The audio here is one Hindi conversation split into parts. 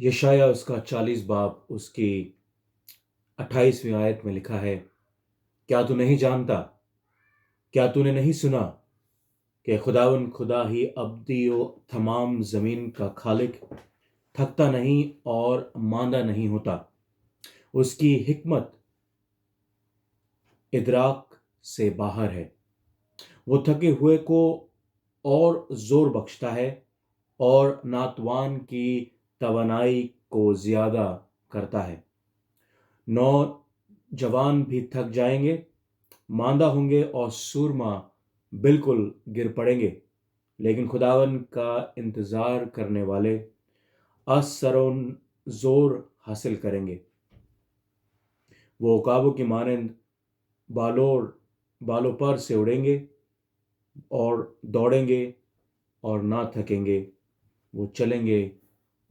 यशाया उसका 40 बाब उसकी 28वीं आयत में लिखा है, क्या तू नहीं जानता, क्या तूने नहीं सुना कि खुदावन खुदा ही अब्दियो तमाम जमीन का खालिक, थकता नहीं और मांदा नहीं होता। उसकी हिकमत इदराक से बाहर है। वो थके हुए को और जोर बख्शता है और नातवान की तवानाई को ज्यादा करता है। नौजवान भी थक जाएंगे, मांदा होंगे और सूरमा बिल्कुल गिर पड़ेंगे, लेकिन खुदावन का इंतजार करने वाले असरों जोर हासिल करेंगे। वो उकाबों की मानंद बालों पर से उड़ेंगे और दौड़ेंगे और ना थकेंगे। वो चलेंगे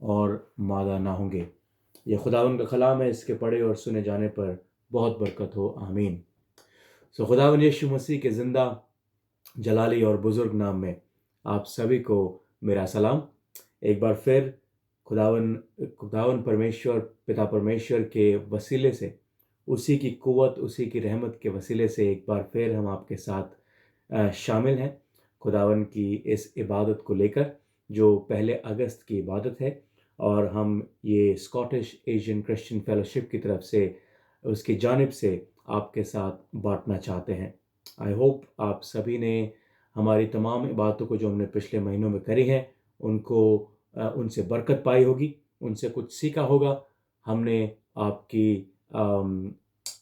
और मादा ना होंगे। यह खुदावन का कलाम है। इसके पढ़े और सुने जाने पर बहुत बरकत हो। आमीन। खुदावन यीशु मसीह के जिंदा जलाली और बुजुर्ग नाम में आप सभी को मेरा सलाम। एक बार फिर खुदावन परमेश्वर, पिता परमेश्वर के वसीले से, उसी की कुव्वत, उसी की रहमत के वसीले से एक बार फिर हम आपके साथ शामिल हैं खुदावन की इस इबादत को लेकर, जो 1 अगस्त की इबादत है। और हम ये स्कॉटिश एशियन क्रिश्चियन फेलोशिप की तरफ से, उसकी जानिब से आपके साथ बांटना चाहते हैं। आई होप आप सभी ने हमारी तमाम इबादतों को जो हमने पिछले महीनों में करी हैं, उनसे बरकत पाई होगी, उनसे कुछ सीखा होगा। हमने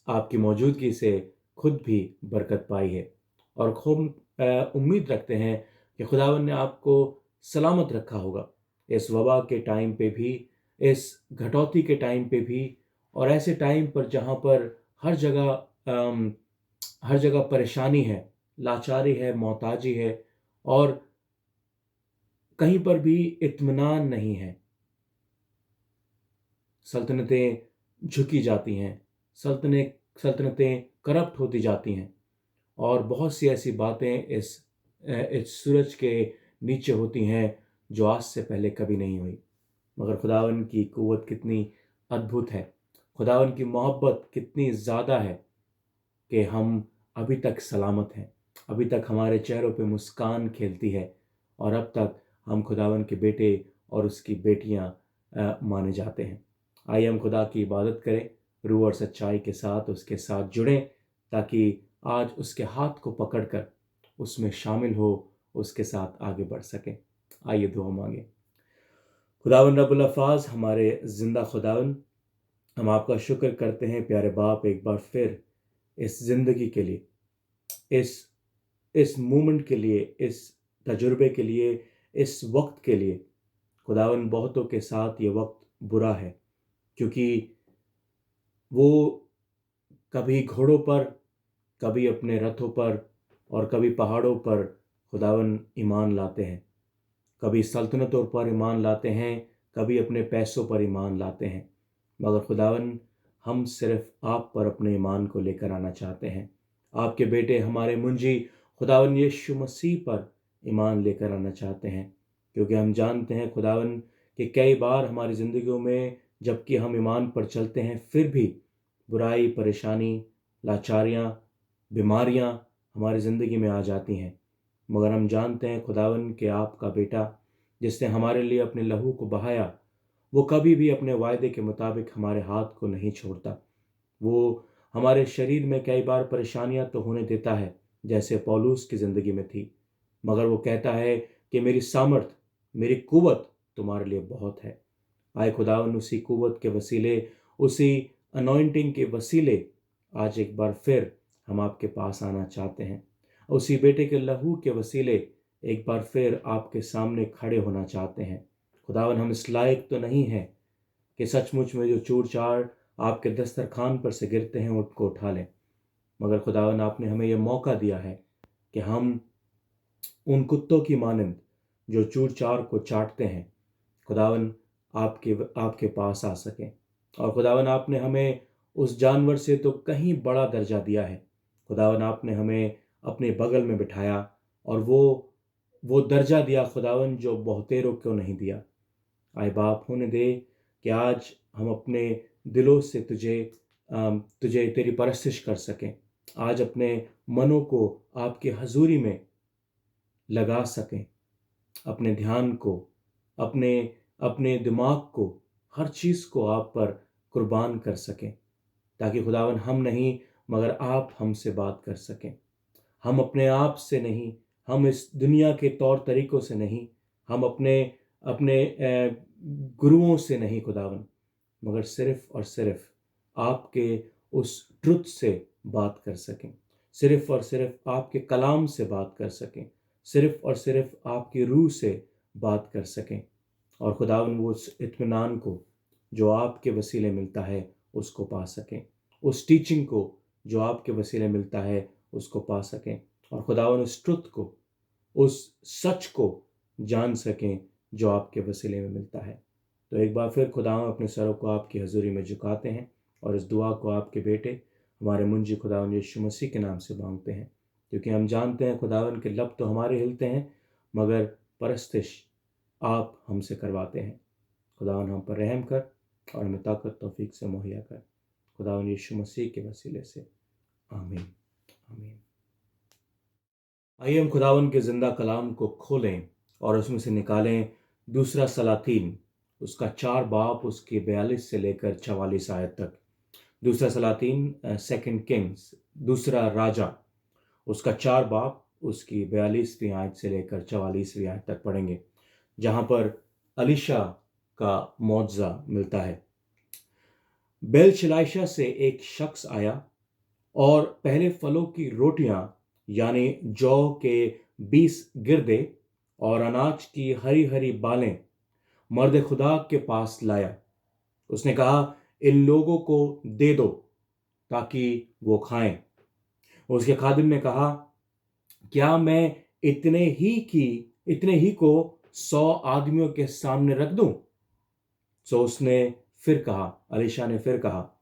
आपकी मौजूदगी से खुद भी बरकत पाई है और खूब उम्मीद रखते हैं कि खुदावन ने आपको सलामत रखा होगा इस वबा के टाइम पे भी, इस घटौती के टाइम पे भी, और ऐसे टाइम पर जहाँ पर हर जगह परेशानी है, लाचारी है, मोहताजी है और कहीं पर भी इत्मीनान नहीं है। सल्तनतें झुकी जाती हैं, सल्तनतें करप्ट होती जाती हैं और बहुत सी ऐसी बातें इस सूरज के नीचे होती हैं जो आज से पहले कभी नहीं हुई। मगर खुदावन की कुव्वत कितनी अद्भुत है, खुदावन की मोहब्बत कितनी ज़्यादा है कि हम अभी तक सलामत हैं, अभी तक हमारे चेहरों पे मुस्कान खेलती है और अब तक हम खुदावन के बेटे और उसकी बेटियां माने जाते हैं। आइए हम खुदा की इबादत करें, रूह और सच्चाई के साथ उसके साथ जुड़ें, ताकि आज उसके हाथ को पकड़कर उसमें शामिल हो, उसके साथ आगे बढ़ सकें। आइए दुआ मांगे। खुदावन रब्बुल अल्फाज, हमारे जिंदा खुदावन, हम आपका शुक्र करते हैं प्यारे बाप, एक बार फिर इस जिंदगी के लिए, इस मोमेंट के लिए, इस तजुर्बे के लिए, इस वक्त के लिए। खुदावन, बहुतों के साथ ये वक्त बुरा है, क्योंकि वो कभी घोड़ों पर, कभी अपने रथों पर और कभी पहाड़ों पर खुदावन ईमान लाते हैं, कभी सल्तनतों पर ईमान लाते हैं, कभी अपने पैसों पर ईमान लाते हैं। मगर खुदावन, हम सिर्फ आप पर अपने ईमान को लेकर आना चाहते हैं। आपके बेटे हमारे मुंजी खुदावन यीशु मसीह पर ईमान लेकर आना चाहते हैं, क्योंकि हम जानते हैं खुदावन कि कई बार हमारी ज़िंदगियों में जबकि हम ईमान पर चलते हैं, फिर भी बुराई, परेशानी, लाचारियाँ, बीमारियाँ हमारी ज़िंदगी में आ जाती हैं। मगर हम जानते हैं खुदावन कि आपका बेटा, जिसने हमारे लिए अपने लहू को बहाया, वो कभी भी अपने वायदे के मुताबिक हमारे हाथ को नहीं छोड़ता। वो हमारे शरीर में कई बार परेशानियां तो होने देता है, जैसे पौलुस की ज़िंदगी में थी, मगर वो कहता है कि मेरी सामर्थ, मेरी कुव्वत तुम्हारे लिए बहुत है। आए खुदावन, उसी कुव्वत के वसीले, उसी अनॉइंटिंग के वसीले आज एक बार फिर हम आपके पास आना चाहते हैं। उसी बेटे के लहू के वसीले एक बार फिर आपके सामने खड़े होना चाहते हैं। खुदावन, हम इस लायक तो नहीं हैं कि सचमुच में जो चूर चार आपके दस्तरखान पर से गिरते हैं उनको उठा लें, मगर खुदावन, आपने हमें यह मौका दिया है कि हम उन कुत्तों की मानंद जो चूर चार को चाटते हैं, खुदावन, आपके पास आ सकें। और खुदावन, आपने हमें उस जानवर से तो कहीं बड़ा दर्जा दिया है। खुदावन, आपने हमें अपने बगल में बिठाया और वो दर्जा दिया खुदावन जो बहुतेरों को नहीं दिया। आए बाप, होने दे कि आज हम अपने दिलों से तुझे तेरी परस्तिश कर सकें। आज अपने मनों को आपकी हजूरी में लगा सकें, अपने ध्यान को, अपने अपने दिमाग को, हर चीज़ को आप पर कुर्बान कर सकें, ताकि खुदावन हम नहीं मगर आप हमसे बात कर सकें। हम अपने आप से नहीं, हम इस दुनिया के तौर तरीकों से नहीं, हम अपने अपने गुरुओं से नहीं खुदावन, मगर सिर्फ और सिर्फ आपके उस ट्रुथ से बात कर सकें, सिर्फ और सिर्फ आपके कलाम से बात कर सकें, सिर्फ और सिर्फ आपकी रूह से बात कर सकें। और खुदावन वो उस इत्मीनान को जो आपके वसीले मिलता है उसको पा सकें, उस टीचिंग को जो आपके वसीले मिलता है उसको पा सकें, और खुदावन उस ट्रुथ को, उस सच को जान सकें जो आपके वसीले में मिलता है। तो एक बार फिर खुदावन अपने सरों को आपकी हजूरी में झुकाते हैं और इस दुआ को आपके बेटे हमारे मुंजी खुदावन यीशु मसीह के नाम से मांगते हैं, क्योंकि हम जानते हैं खुदावन के लब तो हमारे हिलते हैं मगर परस्तिश आप हमसे करवाते हैं। खुदावन हम पर रहम कर और हमें ताकत तौफीक से मुहैया कर, खुदावन यीशु मसीह के वसीले से, आमीन आमीन। आइए हम खुदावन के जिंदा कलाम को खोलें और उसमें से निकालें दूसरा सलातीन, उसका 4 बाब, उसके 42 से लेकर 44 आयत तक। दूसरा सलातीन, सेकंड किंग्स, दूसरा राजा, उसका 4 बाब, उसकी 42वीं आयत से लेकर 44वीं आयत तक पढ़ेंगे, जहां पर अलीशा का मौजज़ा मिलता है। बेलशलाइशा से एक शख्स आया और पहले फलों की रोटियां यानी जौ के 20 गिरदे और अनाज की हरी हरी बालें मर्द खुदा के पास लाया। उसने कहा, इन लोगों को दे दो ताकि वो खाएं। उसके खादिम ने कहा, क्या मैं इतने ही को 100 आदमियों के सामने रख दूं? सो उसने फिर कहा, अलीशा ने फिर कहा,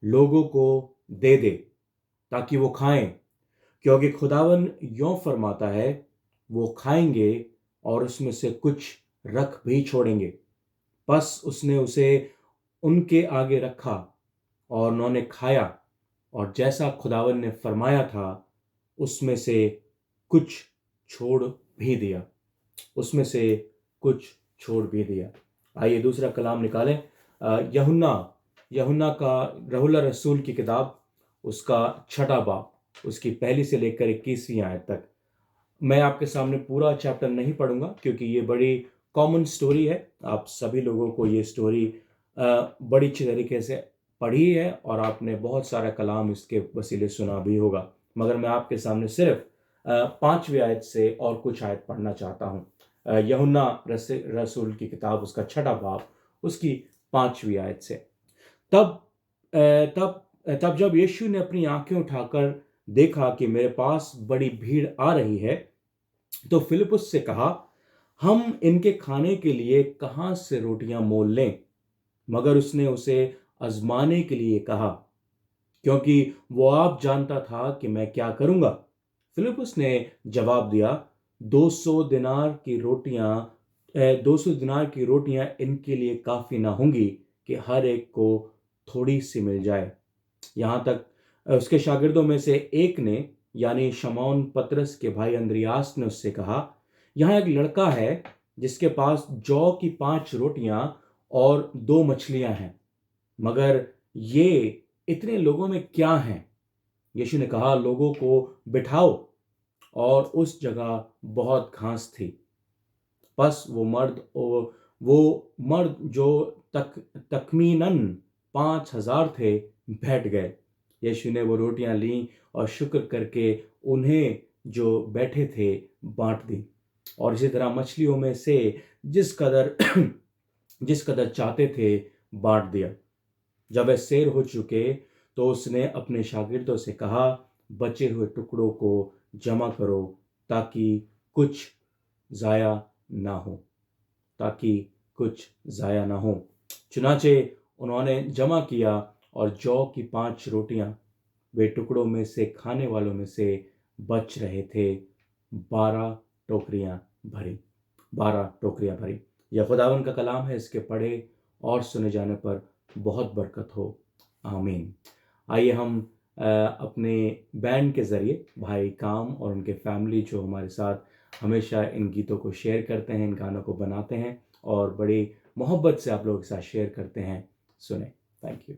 लोगों को दे दे ताकि वो खाएं, क्योंकि खुदावन यों फरमाता है, वो खाएंगे और उसमें से कुछ रख भी छोड़ेंगे। बस उसने उसे उनके आगे रखा और उन्होंने खाया, और जैसा खुदावन ने फरमाया था उसमें से कुछ छोड़ भी दिया, उसमें से कुछ छोड़ भी दिया। आइए दूसरा कलाम निकालें, यूहन्ना का रहुल्ला रसूल की किताब, उसका 6 बाब, उसकी 1 से लेकर 21वीं आयत तक। मैं आपके सामने पूरा चैप्टर नहीं पढ़ूंगा क्योंकि ये बड़ी कॉमन स्टोरी है, आप सभी लोगों को ये स्टोरी बड़ी अच्छी तरीके से पढ़ी है और आपने बहुत सारा कलाम इसके वसीले सुना भी होगा, मगर मैं आपके सामने सिर्फ 5वीं आयत से और कुछ आयत पढ़ना चाहता हूँ। यूहन्ना रसूल की किताब, उसका 6 बाब, उसकी 5वीं आयत से। तब तब तब जब यीशु ने अपनी आंखें उठाकर देखा कि मेरे पास बड़ी भीड़ आ रही है, तो फिलिप्पुस से कहा, हम इनके खाने के लिए कहां से रोटियां मोल लें? मगर उसने उसे आजमाने के लिए कहा, क्योंकि वो आप जानता था कि मैं क्या करूंगा। फिलिप्पुस ने जवाब दिया, 200 दिनार की रोटियां 200 दिनार की रोटियां इनके लिए काफी ना होंगी कि हर एक को थोड़ी सी मिल जाए। यहां तक उसके शागिर्दों में से एक ने, यानी शमौन पतरस के भाई अंद्रियास ने उससे कहा, यहां एक लड़का है जिसके पास जौ की 5 रोटियां और 2 मछलियां हैं, मगर ये इतने लोगों में क्या हैं? यीशु ने कहा, लोगों को बिठाओ, और उस जगह बहुत घास थी। बस वो मर्द जो तखमीनन 5,000 थे बैठ गए। यीशु ने वो रोटियां ली और शुक्र करके उन्हें जो बैठे थे बांट दी, और इसी तरह मछलियों में से जिस कदर जिस कदर चाहते थे बांट दिया। जब वे सैर हो चुके तो उसने अपने शागिर्दों से कहा, बचे हुए टुकड़ों को जमा करो ताकि कुछ जाया ना हो, ताकि कुछ जाया ना हो। चुनाचे उन्होंने जमा किया, और जौ की 5 रोटियां वे टुकड़ों में से खाने वालों में से बच रहे थे, 12 टोकरियां भरी। 12 टोकरियां भरी। यह खुदावन का कलाम है, इसके पढ़े और सुने जाने पर बहुत बरकत हो। आमीन। आइए हम अपने बैंड के ज़रिए भाई काम और उनके फैमिली जो हमारे साथ हमेशा इन गीतों को शेयर करते हैं, इन गानों को बनाते हैं और बड़ी मोहब्बत से आप लोगों के साथ शेयर करते हैं, सुने। Thank you.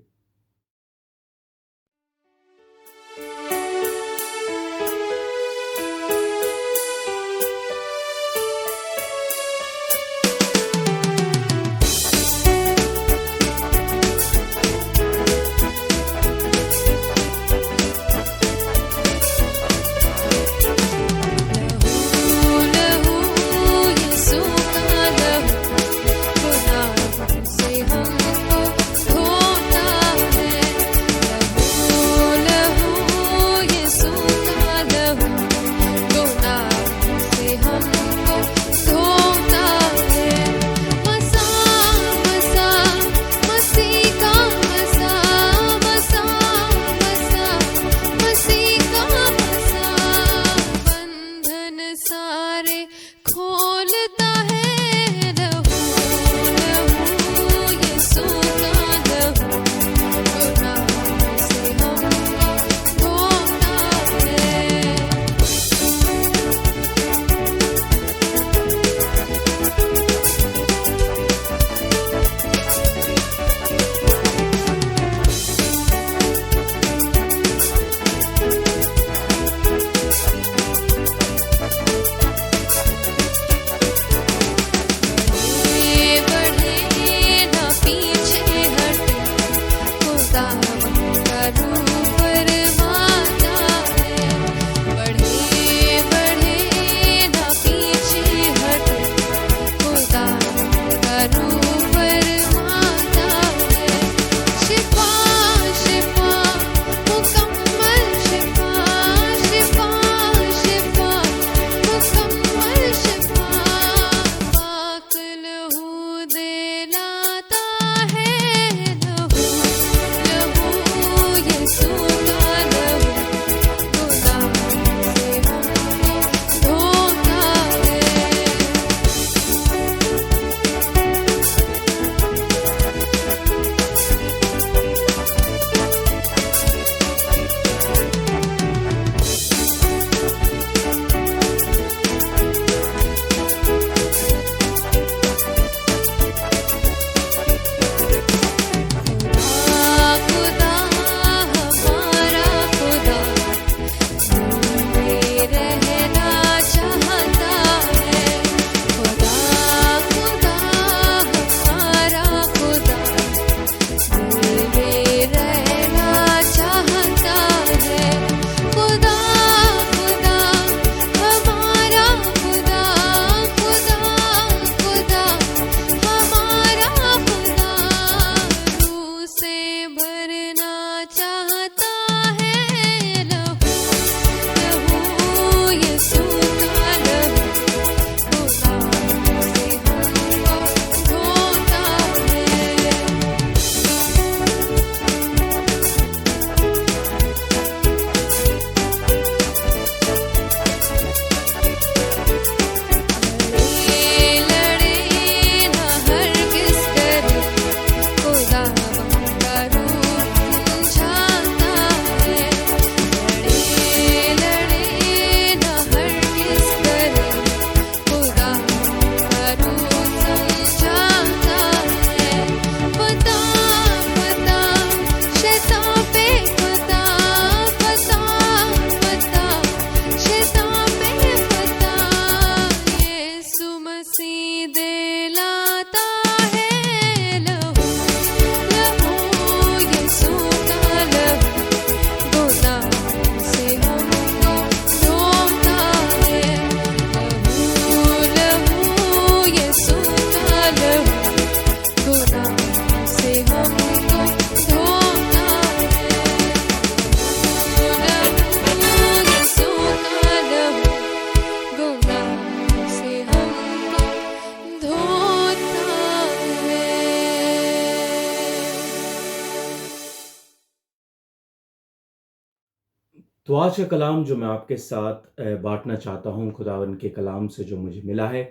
तो आज का कलाम जो मैं आपके साथ बाँटना चाहता हूँ, खुदावंद के कलाम से जो मुझे मिला है,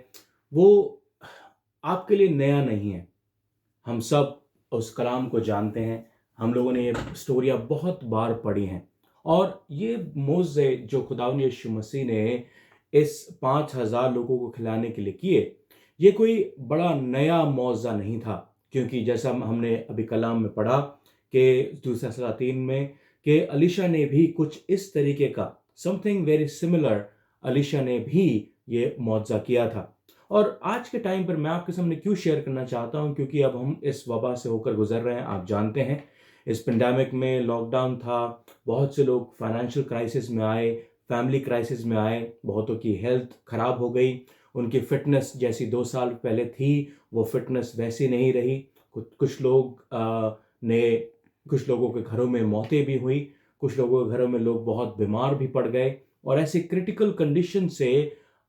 वो आपके लिए नया नहीं है। हम सब उस कलाम को जानते हैं, हम लोगों ने ये स्टोरियाँ बहुत बार पढ़ी हैं। और ये मोज़े जो खुदावंद यीशु मसीह ने इस 5000 लोगों को खिलाने के लिए किए, ये कोई बड़ा नया मौज़ा नहीं था, क्योंकि जैसा हमने अभी कलाम में पढ़ा कि दूसरा सलातीन में कि अलीशा ने भी कुछ इस तरीके का समथिंग वेरी सिमिलर अलीशा ने भी ये मुआवजा किया था। और आज के टाइम पर मैं आपके सामने क्यों शेयर करना चाहता हूं, क्योंकि अब हम इस वबा से होकर गुजर रहे हैं। आप जानते हैं इस पेंडेमिक में लॉकडाउन था, बहुत से लोग फाइनेंशियल क्राइसिस में आए, फैमिली क्राइसिस में आए, बहुतों की हेल्थ खराब हो गई, उनकी फिटनेस जैसी 2 साल पहले थी वो फिटनेस वैसी नहीं रही। कुछ लोग ने कुछ लोगों के घरों में मौतें भी हुई, कुछ लोगों के घरों में लोग बहुत बीमार भी पड़ गए। और ऐसी क्रिटिकल कंडीशन से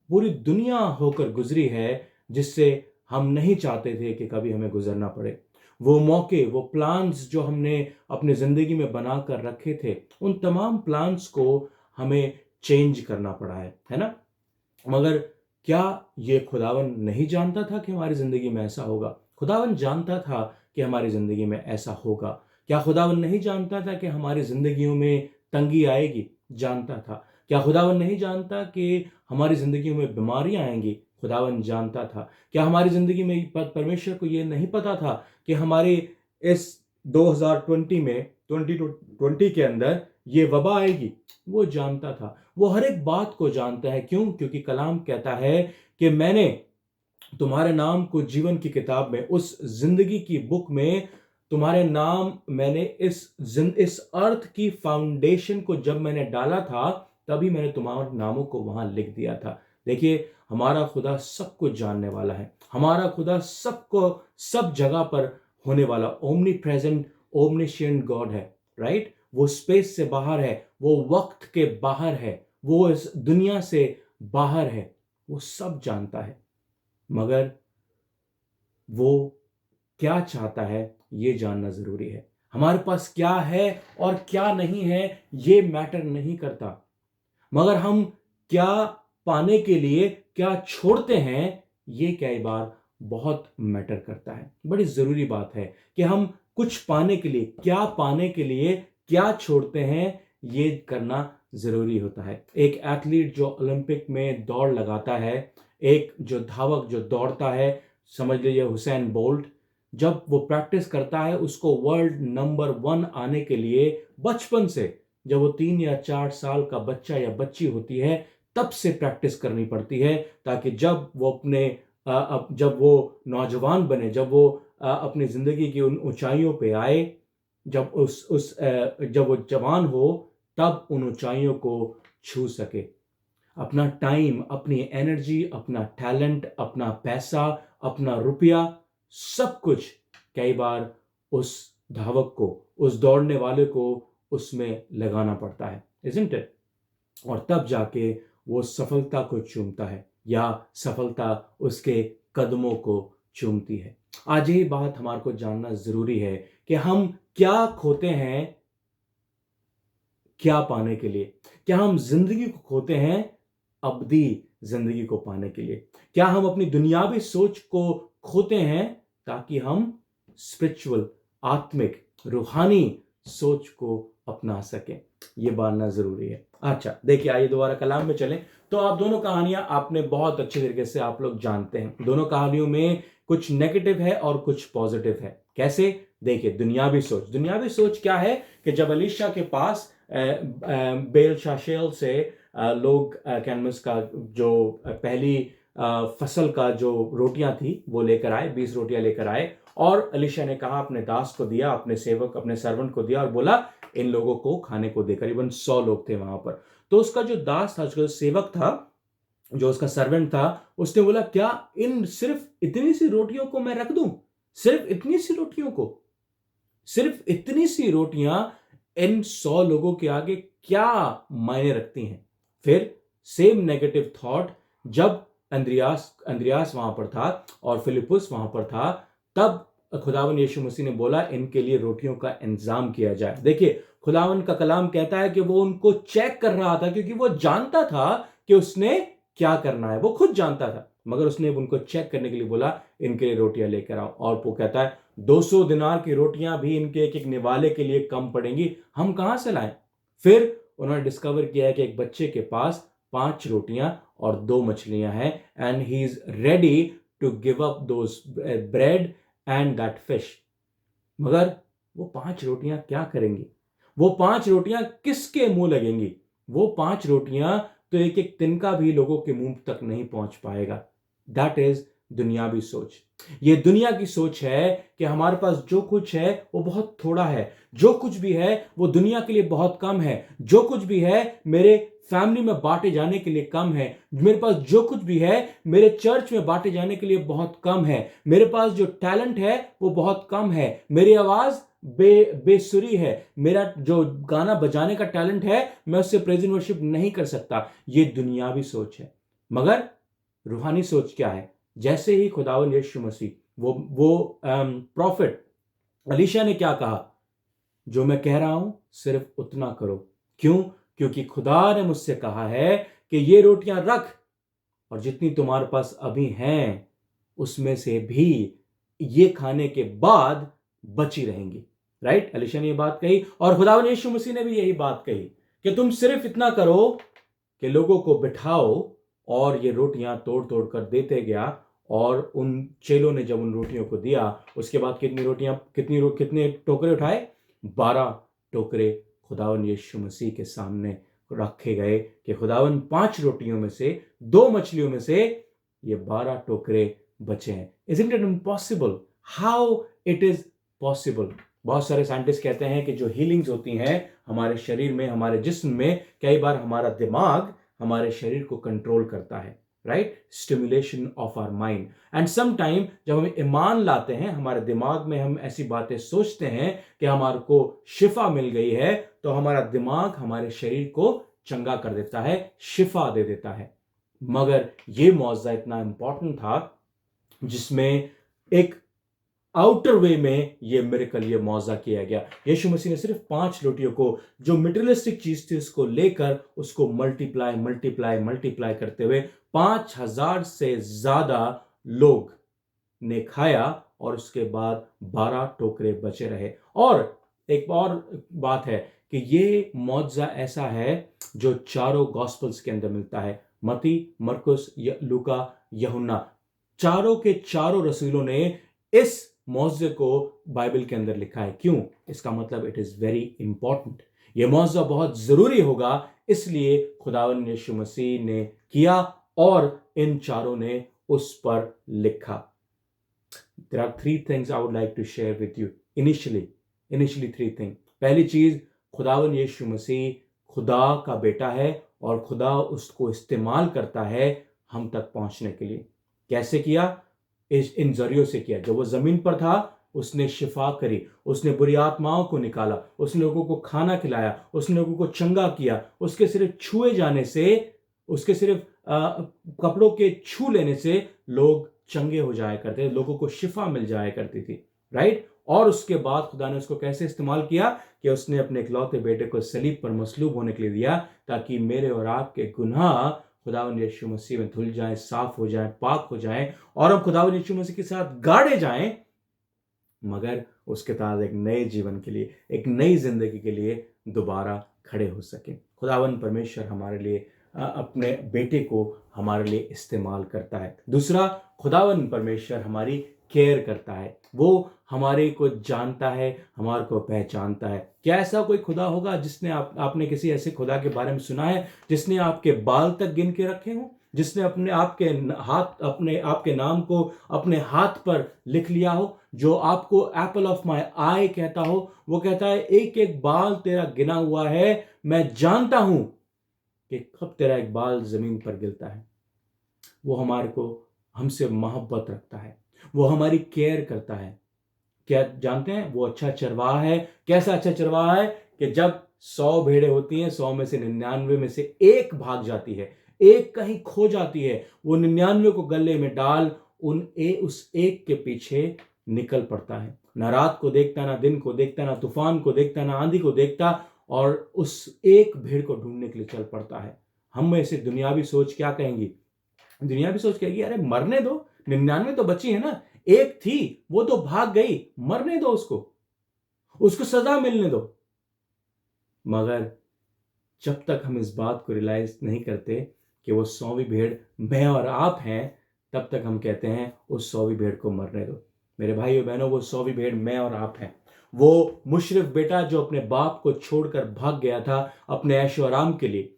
पूरी दुनिया होकर गुजरी है, जिससे हम नहीं चाहते थे कि कभी हमें गुजरना पड़े। वो मौके, वो प्लान्स जो हमने अपनी ज़िंदगी में बना कर रखे थे, उन तमाम प्लान्स को हमें चेंज करना पड़ा है ना? मगर क्या ये खुदावन नहीं जानता था कि हमारी ज़िंदगी में ऐसा होगा? खुदावन जानता था कि हमारी ज़िंदगी में ऐसा होगा। क्या खुदावन नहीं जानता था कि हमारी ज़िंदगियों में तंगी आएगी? जानता था। क्या खुदावन नहीं जानता कि हमारी ज़िंदगियों में बीमारियाँ आएँगी? खुदावन जानता था। क्या हमारी ज़िंदगी में परमेश्वर को ये नहीं पता था कि हमारे इस 2020 में 2020 के अंदर ये वबा आएगी? वो जानता था। वो हर एक बात को जानता है। क्यों? क्योंकि कलाम कहता है कि मैंने तुम्हारे नाम को जीवन की किताब में, उस जिंदगी की बुक में तुम्हारे नाम मैंने इस अर्थ की फाउंडेशन को जब मैंने डाला था, तभी मैंने तुम्हारे नामों को वहां लिख दिया था। देखिए, हमारा खुदा सब कुछ जानने वाला है। हमारा खुदा सबको सब जगह पर होने वाला ओमनी प्रेजेंट ओमनिशिएंट गॉड है, राइट? वो स्पेस से बाहर है, वो वक्त के बाहर है, वो इस दुनिया से बाहर है, वो सब जानता है। मगर वो क्या चाहता है ये जानना जरूरी है। हमारे पास क्या है और क्या नहीं है ये मैटर नहीं करता, मगर हम क्या पाने के लिए क्या छोड़ते हैं ये कई बार बहुत मैटर करता है। बड़ी जरूरी बात है कि हम कुछ पाने के लिए, क्या पाने के लिए क्या छोड़ते हैं, ये करना जरूरी होता है। एक एथलीट जो ओलंपिक में दौड़ लगाता है, एक जो धावक जो दौड़ता है, समझ लीजिए हुसैन बोल्ट, जब वो प्रैक्टिस करता है उसको वर्ल्ड नंबर 1 आने के लिए बचपन से, जब वो 3 या 4 साल का बच्चा या बच्ची होती है, तब से प्रैक्टिस करनी पड़ती है, ताकि जब वो जब वो नौजवान बने, जब वो अपनी जिंदगी की उन ऊंचाइयों पे आए, जब वो जवान हो, तब उन ऊंचाइयों को छू सके। अपना टाइम, अपनी एनर्जी, अपना टैलेंट, अपना पैसा, अपना रुपया, सब कुछ कई बार उस धावक को, उस दौड़ने वाले को उसमें लगाना पड़ता है, इज़न्ट इट? और तब जाके वो सफलता को चूमता है, या सफलता उसके कदमों को चूमती है। आज ये बात हमारे को जानना जरूरी है कि हम क्या खोते हैं क्या पाने के लिए। क्या हम जिंदगी को खोते हैं अब्दी जिंदगी को पाने के लिए? क्या हम अपनी दुनियावी सोच को खोते हैं ताकि हम स्पिरिचुअल, आत्मिक, रूहानी सोच को अपना सकें? ये जानना जरूरी है। अच्छा, देखिए, आइए दोबारा कलाम में चलें। तो आप दोनों कहानियां आपने बहुत अच्छे तरीके से आप लोग जानते हैं। दोनों कहानियों में कुछ नेगेटिव है और कुछ पॉजिटिव है। कैसे? देखिए, दुनियावी सोच क्या है कि जब अलीशा के पास बेल शाशेल से लोग कैनमस का जो पहली फसल का जो रोटियां थी वो लेकर आए, 20 रोटियां लेकर आए, और अलीशा ने कहा, अपने दास को दिया, अपने सेवक, अपने सर्वेंट को दिया, और बोला इन लोगों को खाने को दे। करीबन 100 लोग थे वहां पर। तो उसका जो दास था, जो सेवक था, जो उसका सर्वेंट था, उसने बोला, क्या इन सिर्फ इतनी सी रोटियों को मैं रख दूं? सिर्फ इतनी सी रोटियों को? सिर्फ इतनी सी रोटियां इन 100 लोगों के आगे क्या मायने रखती हैं? फिर सेम नेगेटिव थॉट जब अंद्रियास वहां पर था और फिलिपुस वहां पर था, तब खुदावन यीशु मसीह ने बोला, इनके लिए रोटियों का इंतजाम किया जाए। देखिए, खुदावन का कलाम कहता है कि वो उनको चेक कर रहा था, क्योंकि वो जानता था कि उसने क्या करना है। वो खुद जानता था, मगर उसने उनको चेक करने के लिए बोला इनके लिए रोटियां लेकर आओ, और वो कहता है 200 दिनार की रोटियां भी इनके एक एक निवाले के लिए कम पड़ेंगी, हम कहां से लाएं। फिर उन्होंने डिस्कवर किया है कि एक बच्चे के पास 5 रोटियां और 2 मछलियां हैं, and he is ready to give up those bread and that fish. मगर वो 5 रोटियां क्या करेंगी, वो 5 रोटियां किसके मुंह लगेंगी। वो 5 रोटियां तो एक एक तिनका भी लोगों के मुंह तक नहीं पहुंच पाएगा। दैट इज दुनियावी सोच। ये दुनिया की सोच है कि हमारे पास जो कुछ है वो बहुत थोड़ा है, जो कुछ भी है वो दुनिया के लिए बहुत कम है, जो कुछ भी है मेरे फैमिली में बांटे जाने के लिए कम है, मेरे पास जो कुछ भी है मेरे चर्च में बांटे जाने के लिए बहुत कम है, मेरे पास जो टैलेंट है वो बहुत कम है, मेरी आवाज बेसुरी है, मेरा जो गाना बजाने का टैलेंट है मैं उससे प्रेजेंट वर्शिप नहीं कर सकता। ये दुनियावी सोच है। मगर रूहानी सोच क्या है? जैसे ही खुदावंद यीशु मसीह वो प्रॉफिट अलीशा ने क्या कहा, जो मैं कह रहा हूं सिर्फ उतना करो। क्यों? क्योंकि खुदा ने मुझसे कहा है कि ये रोटियां रख, और जितनी तुम्हारे पास अभी हैं उसमें से भी ये खाने के बाद बची रहेंगी। राइट? अलीशा ने ये बात कही, और खुदावंद यीशु मसीह ने भी यही बात कही कि तुम सिर्फ इतना करो कि लोगों को बिठाओ, और ये रोटियां तोड़ तोड़ कर देते गया। और उन चेलों ने जब उन रोटियों को दिया, उसके बाद कितने टोकरे उठाए? 12 टोकरे खुदावन यीशु मसीह के सामने रखे गए कि खुदावन 5 रोटियों में से 2 मछलियों में से ये 12 टोकरे बचे हैं। Isn't it impossible? How it is possible? बहुत सारे साइंटिस्ट कहते हैं कि जो हीलिंग्स होती हैं हमारे शरीर में, हमारे जिस्म में, कई बार हमारा दिमाग हमारे शरीर को कंट्रोल करता है। Right? Stimulation of our mind. And some time जब हम ईमान लाते हैं, हमारे दिमाग में हम ऐसी बातें सोचते हैं कि हमारे को शिफा मिल गई है, तो हमारा दिमाग हमारे शरीर को चंगा कर देता है, शिफा दे देता है। मगर यह मौजज़ा इतना इंपॉर्टेंट था जिसमें एक आउटर वे में ये मिरेकल, ये मौजा किया गया। यीशु मसीह ने सिर्फ 5 रोटियों को, जो मटेरियलिस्टिक चीज थी, उसको लेकर उसको मल्टीप्लाई करते हुए 5000 से ज्यादा लोग ने खाया, और उसके बाद 12 टोकरे बचे रहे। और एक और बात है कि ये मौजा ऐसा है जो चारों गॉस्पल्स के अंदर मिलता है, मती, मरकुस, लूका, यूहन्ना, चारों के चारों रसूलों ने इस मौजे को बाइबल के अंदर लिखा है। क्यों? इसका मतलब इट इज वेरी इंपॉर्टेंट, यह मौजा बहुत जरूरी होगा, इसलिए खुदावंद यीशु मसीह ने किया और इन चारों ने उस पर लिखा। There are 3 things I would like to share with you initially 3 things। पहली चीज, खुदावंद यीशु मसीह खुदा का बेटा है और खुदा उसको इस्तेमाल करता है हम तक पहुंचने के लिए। कैसे किया? इन जरियों से किया। जब वो जमीन पर था उसने शिफा करी, उसने बुरी आत्माओं को निकाला, उसने लोगों को खाना खिलाया, उसने लोगों को चंगा किया। उसके सिर्फ छुए जाने से, उसके सिर्फ कपड़ों के छू लेने से लोग चंगे हो जाया करते, लोगों को शिफा मिल जाया करती थी। राइट? और उसके बाद खुदा ने उसको कैसे इस्तेमाल किया कि उसने अपने इकलौते बेटे को सलीब पर मसलूब होने के लिए दिया, ताकि मेरे और आपके गुनाह खुदावंद यीशु मसीह में धुल जाएं, साफ हो जाएं, पाक हो जाएं, और हम खुदावंद यीशु मसीह के साथ गाड़े जाएं, मगर उसके साथ एक नए जीवन के लिए, एक नई जिंदगी के लिए दोबारा खड़े हो सके। खुदावंद परमेश्वर हमारे लिए अपने बेटे को हमारे लिए इस्तेमाल करता है। दूसरा, खुदावंद परमेश्वर हमारी केयर करता है, वो हमारे को जानता है, हमारे को पहचानता है। क्या ऐसा कोई खुदा होगा जिसने आपने किसी ऐसे खुदा के बारे में सुना है जिसने आपके बाल तक गिन के रखे हों, जिसने अपने आपके नाम को अपने हाथ पर लिख लिया हो, जो आपको एप्पल ऑफ माय आई कहता हो? वो कहता है एक एक बाल तेरा गिना हुआ है, मैं जानता हूं कि कब तेरा एक बाल जमीन पर गिरता है। वो हमारे को, हमसे मोहब्बत रखता है, वो हमारी केयर करता है। क्या जानते हैं? वो अच्छा चरवाहा है। कैसा अच्छा चरवाहा है कि जब 100 भेड़ें होती हैं, 100 में से 99 में से एक भाग जाती है, एक कहीं खो जाती है, वो 99 को गले में डाल उस एक के पीछे निकल पड़ता है। ना रात को देखता, ना दिन को देखता, ना तूफान को देखता, ना आंधी को देखता, और उस एक भेड़ को ढूंढने के लिए चल पड़ता है। हम में से दुनियावी सोच क्या कहेंगी? दुनिया भी सोच कहेगी अरे मरने दो, 99 तो बची है ना, एक थी वो तो भाग गई, मरने दो उसको सजा मिलने दो। मगर जब तक हम इस बात को रियलाइज नहीं करते कि वो 100वीं भेड़ मैं और आप हैं, तब तक हम कहते हैं उस 100वीं भेड़ को मरने दो। मेरे भाइयों बहनों, वो 100वीं भेड़ मैं और आप हैं। वो मुशरिफ बेटा जो अपने बाप को छोड़कर भाग गया था अपने ऐशो आराम के लिए,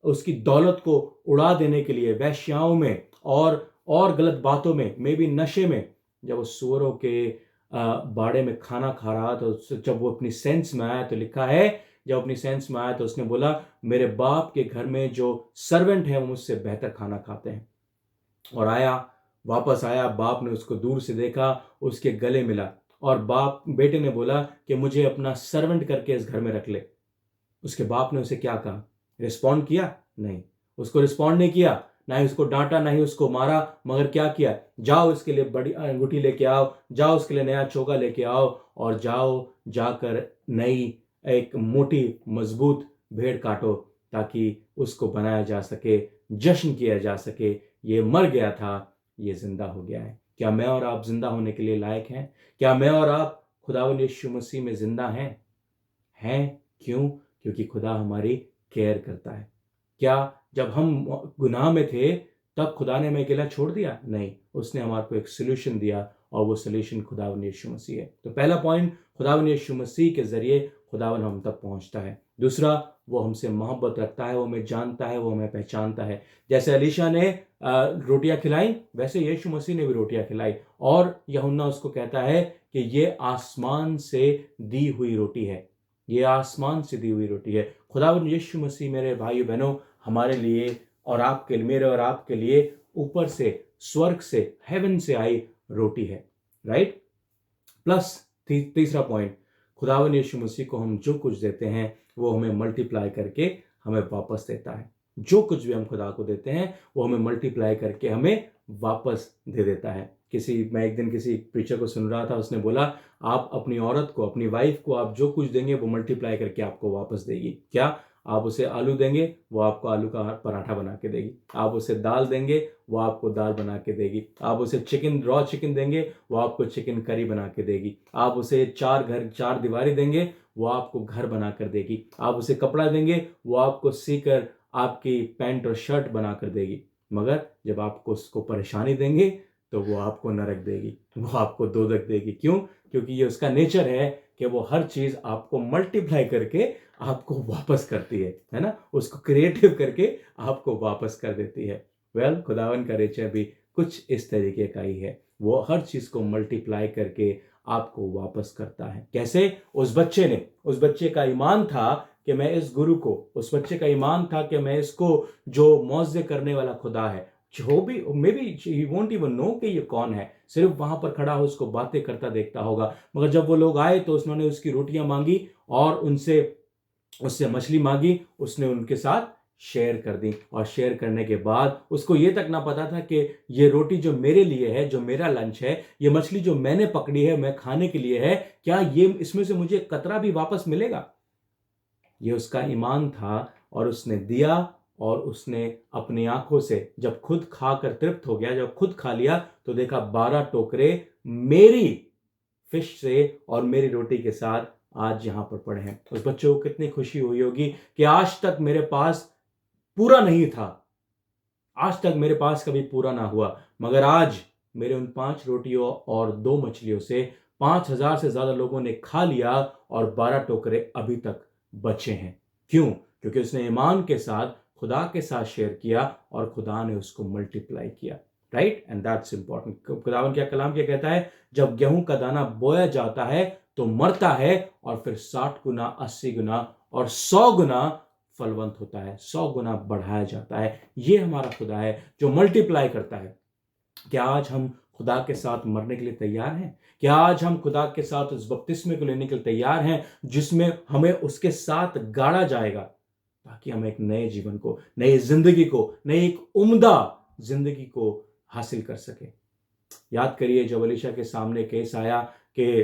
उसकी दौलत को उड़ा देने के लिए वैश्याओं में और गलत बातों में, मे भी नशे में, जब वो सुअरों के बाड़े में खाना खा रहा था, जब वो अपनी सेंस में आया तो लिखा है, जब अपनी सेंस में आया तो उसने बोला मेरे बाप के घर में जो सर्वेंट है वो मुझसे बेहतर खाना खाते हैं। और वापस आया, बाप ने उसको दूर से देखा, उसके गले मिला और बेटे ने बोला कि मुझे अपना सर्वेंट करके इस घर में रख ले। उसके बाप ने उसे क्या कहा? रिस्पॉन्ड किया? नहीं, उसको रिस्पॉन्ड नहीं किया, ना ही उसको डांटा, ना ही उसको मारा, मगर क्या किया? जाओ इसके लिए बड़ी अंगूठी लेके आओ, जाओ उसके लिए नया चोगा लेके आओ और जाकर नई एक मोटी मजबूत भेड़ काटो ताकि उसको बनाया जा सके, जश्न किया जा सके। ये मर गया था, ये जिंदा हो गया है। क्या मैं और आप जिंदा होने के लिए लायक हैं? क्या मैं और आप खुदावंद यीशु मसीह में जिंदा हैं? क्यों? क्योंकि खुदा हमारी केयर करता है। क्या जब हम गुनाह में थे तब खुदा ने हमें अकेला छोड़ दिया? नहीं, उसने हमारे को एक सोल्यूशन दिया और वो सोल्यूशन खुदावंद यीशु मसीह है। तो पहला पॉइंट, खुदावंद यीशु मसीह के जरिए खुदावंद हम तक पहुंचता है। दूसरा, वो हमसे मोहब्बत रखता है, वो हमें जानता है, वो हमें पहचानता है। जैसे एलीशा ने रोटियां खिलाई, वैसे यीशु मसीह ने भी रोटियां खिलाई और यूहन्ना उसको कहता है कि ये आसमान से दी हुई रोटी है, ये आसमान से दी हुई रोटी है। खुदावंद यीशु मसीह मेरे भाई बहनों हमारे लिए और आपके लिए, मेरे और आपके लिए ऊपर से, स्वर्ग से, हेवन से आई रोटी है, राइट। प्लस तीसरा पॉइंट, खुदावंद यीशु मसीह को हम जो कुछ देते हैं वो हमें मल्टीप्लाई करके हमें वापस देता है। जो कुछ भी हम खुदा को देते हैं वो हमें मल्टीप्लाई करके हमें वापस दे देता है। मैं एक दिन किसी प्रीचर को सुन रहा था, उसने बोला आप अपनी औरत को, अपनी वाइफ को आप जो कुछ देंगे वो मल्टीप्लाई करके आपको वापस देगी। क्या? आप उसे आलू देंगे, वो आपको आलू का पराठा बना के देगी। आप उसे दाल देंगे, वो आपको दाल बना के देगी। आप उसे रॉ चिकन देंगे, वो आपको चिकन करी बना के देगी। आप उसे चार दीवारी देंगे, वो आपको घर बना कर देगी। आप उसे कपड़ा देंगे, वो आपको सीकर आपकी पैंट और शर्ट बना कर देगी। मगर जब आपको उसको परेशानी देंगे तो वो आपको नरक देगी, वो आपको दोजख देगी। क्यों? क्योंकि ये उसका नेचर है कि वो हर चीज आपको मल्टीप्लाई करके आपको वापस करती है ना, उसको क्रिएटिव करके आपको वापस कर देती है। खुदावन का नेचर भी कुछ इस तरीके का ही है, वो हर चीज को मल्टीप्लाई करके आपको वापस करता है। कैसे? उस बच्चे का ईमान था कि मैं इस गुरु को, उस बच्चे का ईमान था कि मैं इसको, जो मौजे करने वाला खुदा है, जो भी may be he won't even know कि ये कौन है, सिर्फ वहां पर खड़ा हो उसको बातें करता देखता होगा। मगर जब वो लोग आए तो उसने उसकी रोटियां मांगी और उससे मछली मांगी, उसने उनके साथ शेयर कर दी। और शेयर करने के बाद उसको ये तक ना पता था कि ये रोटी जो मेरे लिए है, जो मेरा लंच है, ये मछली जो मैंने पकड़ी है, मैं खाने के लिए है, क्या ये इसमें से मुझे कतरा भी वापस मिलेगा? ये उसका ईमान था और उसने दिया। और उसने अपनी आंखों से जब खुद खाकर तृप्त हो गया, जब खुद खा लिया तो देखा 12 टोकरे मेरी फिश से और मेरी रोटी के साथ आज यहां पर पड़े हैं। उस बच्चे को कितनी खुशी हुई होगी कि आज तक मेरे पास पूरा नहीं था, आज तक मेरे पास कभी पूरा ना हुआ, मगर आज मेरे उन 5 रोटियों और 2 मछलियों से 5,000 से ज्यादा लोगों ने खा लिया और 12 टोकरे अभी तक बचे हैं। क्यों? क्योंकि उसने ईमान के साथ खुदा के साथ शेयर किया और खुदा ने उसको मल्टीप्लाई किया, राइट। And that's important. खुदावन क्या कलाम क्या कहता है? जब गेहूं का दाना बोया जाता है तो मरता है और फिर 60 गुना, 80 गुना और 100 गुना फलवंत होता है, 100 गुना बढ़ाया जाता है। ये हमारा खुदा है जो मल्टीप्लाई करता है। क्या आज हम खुदा के साथ मरने के लिए तैयार हैं? क्या आज हम खुदा के साथ उस बपतिस्मे को लेने के लिए तैयार हैं जिसमें हमें उसके साथ गाड़ा जाएगा, ताकि हम एक नए जीवन को, नई जिंदगी को, नई एक उम्दा जिंदगी को हासिल कर सके? याद करिए जब एलीशा के सामने केस आया कि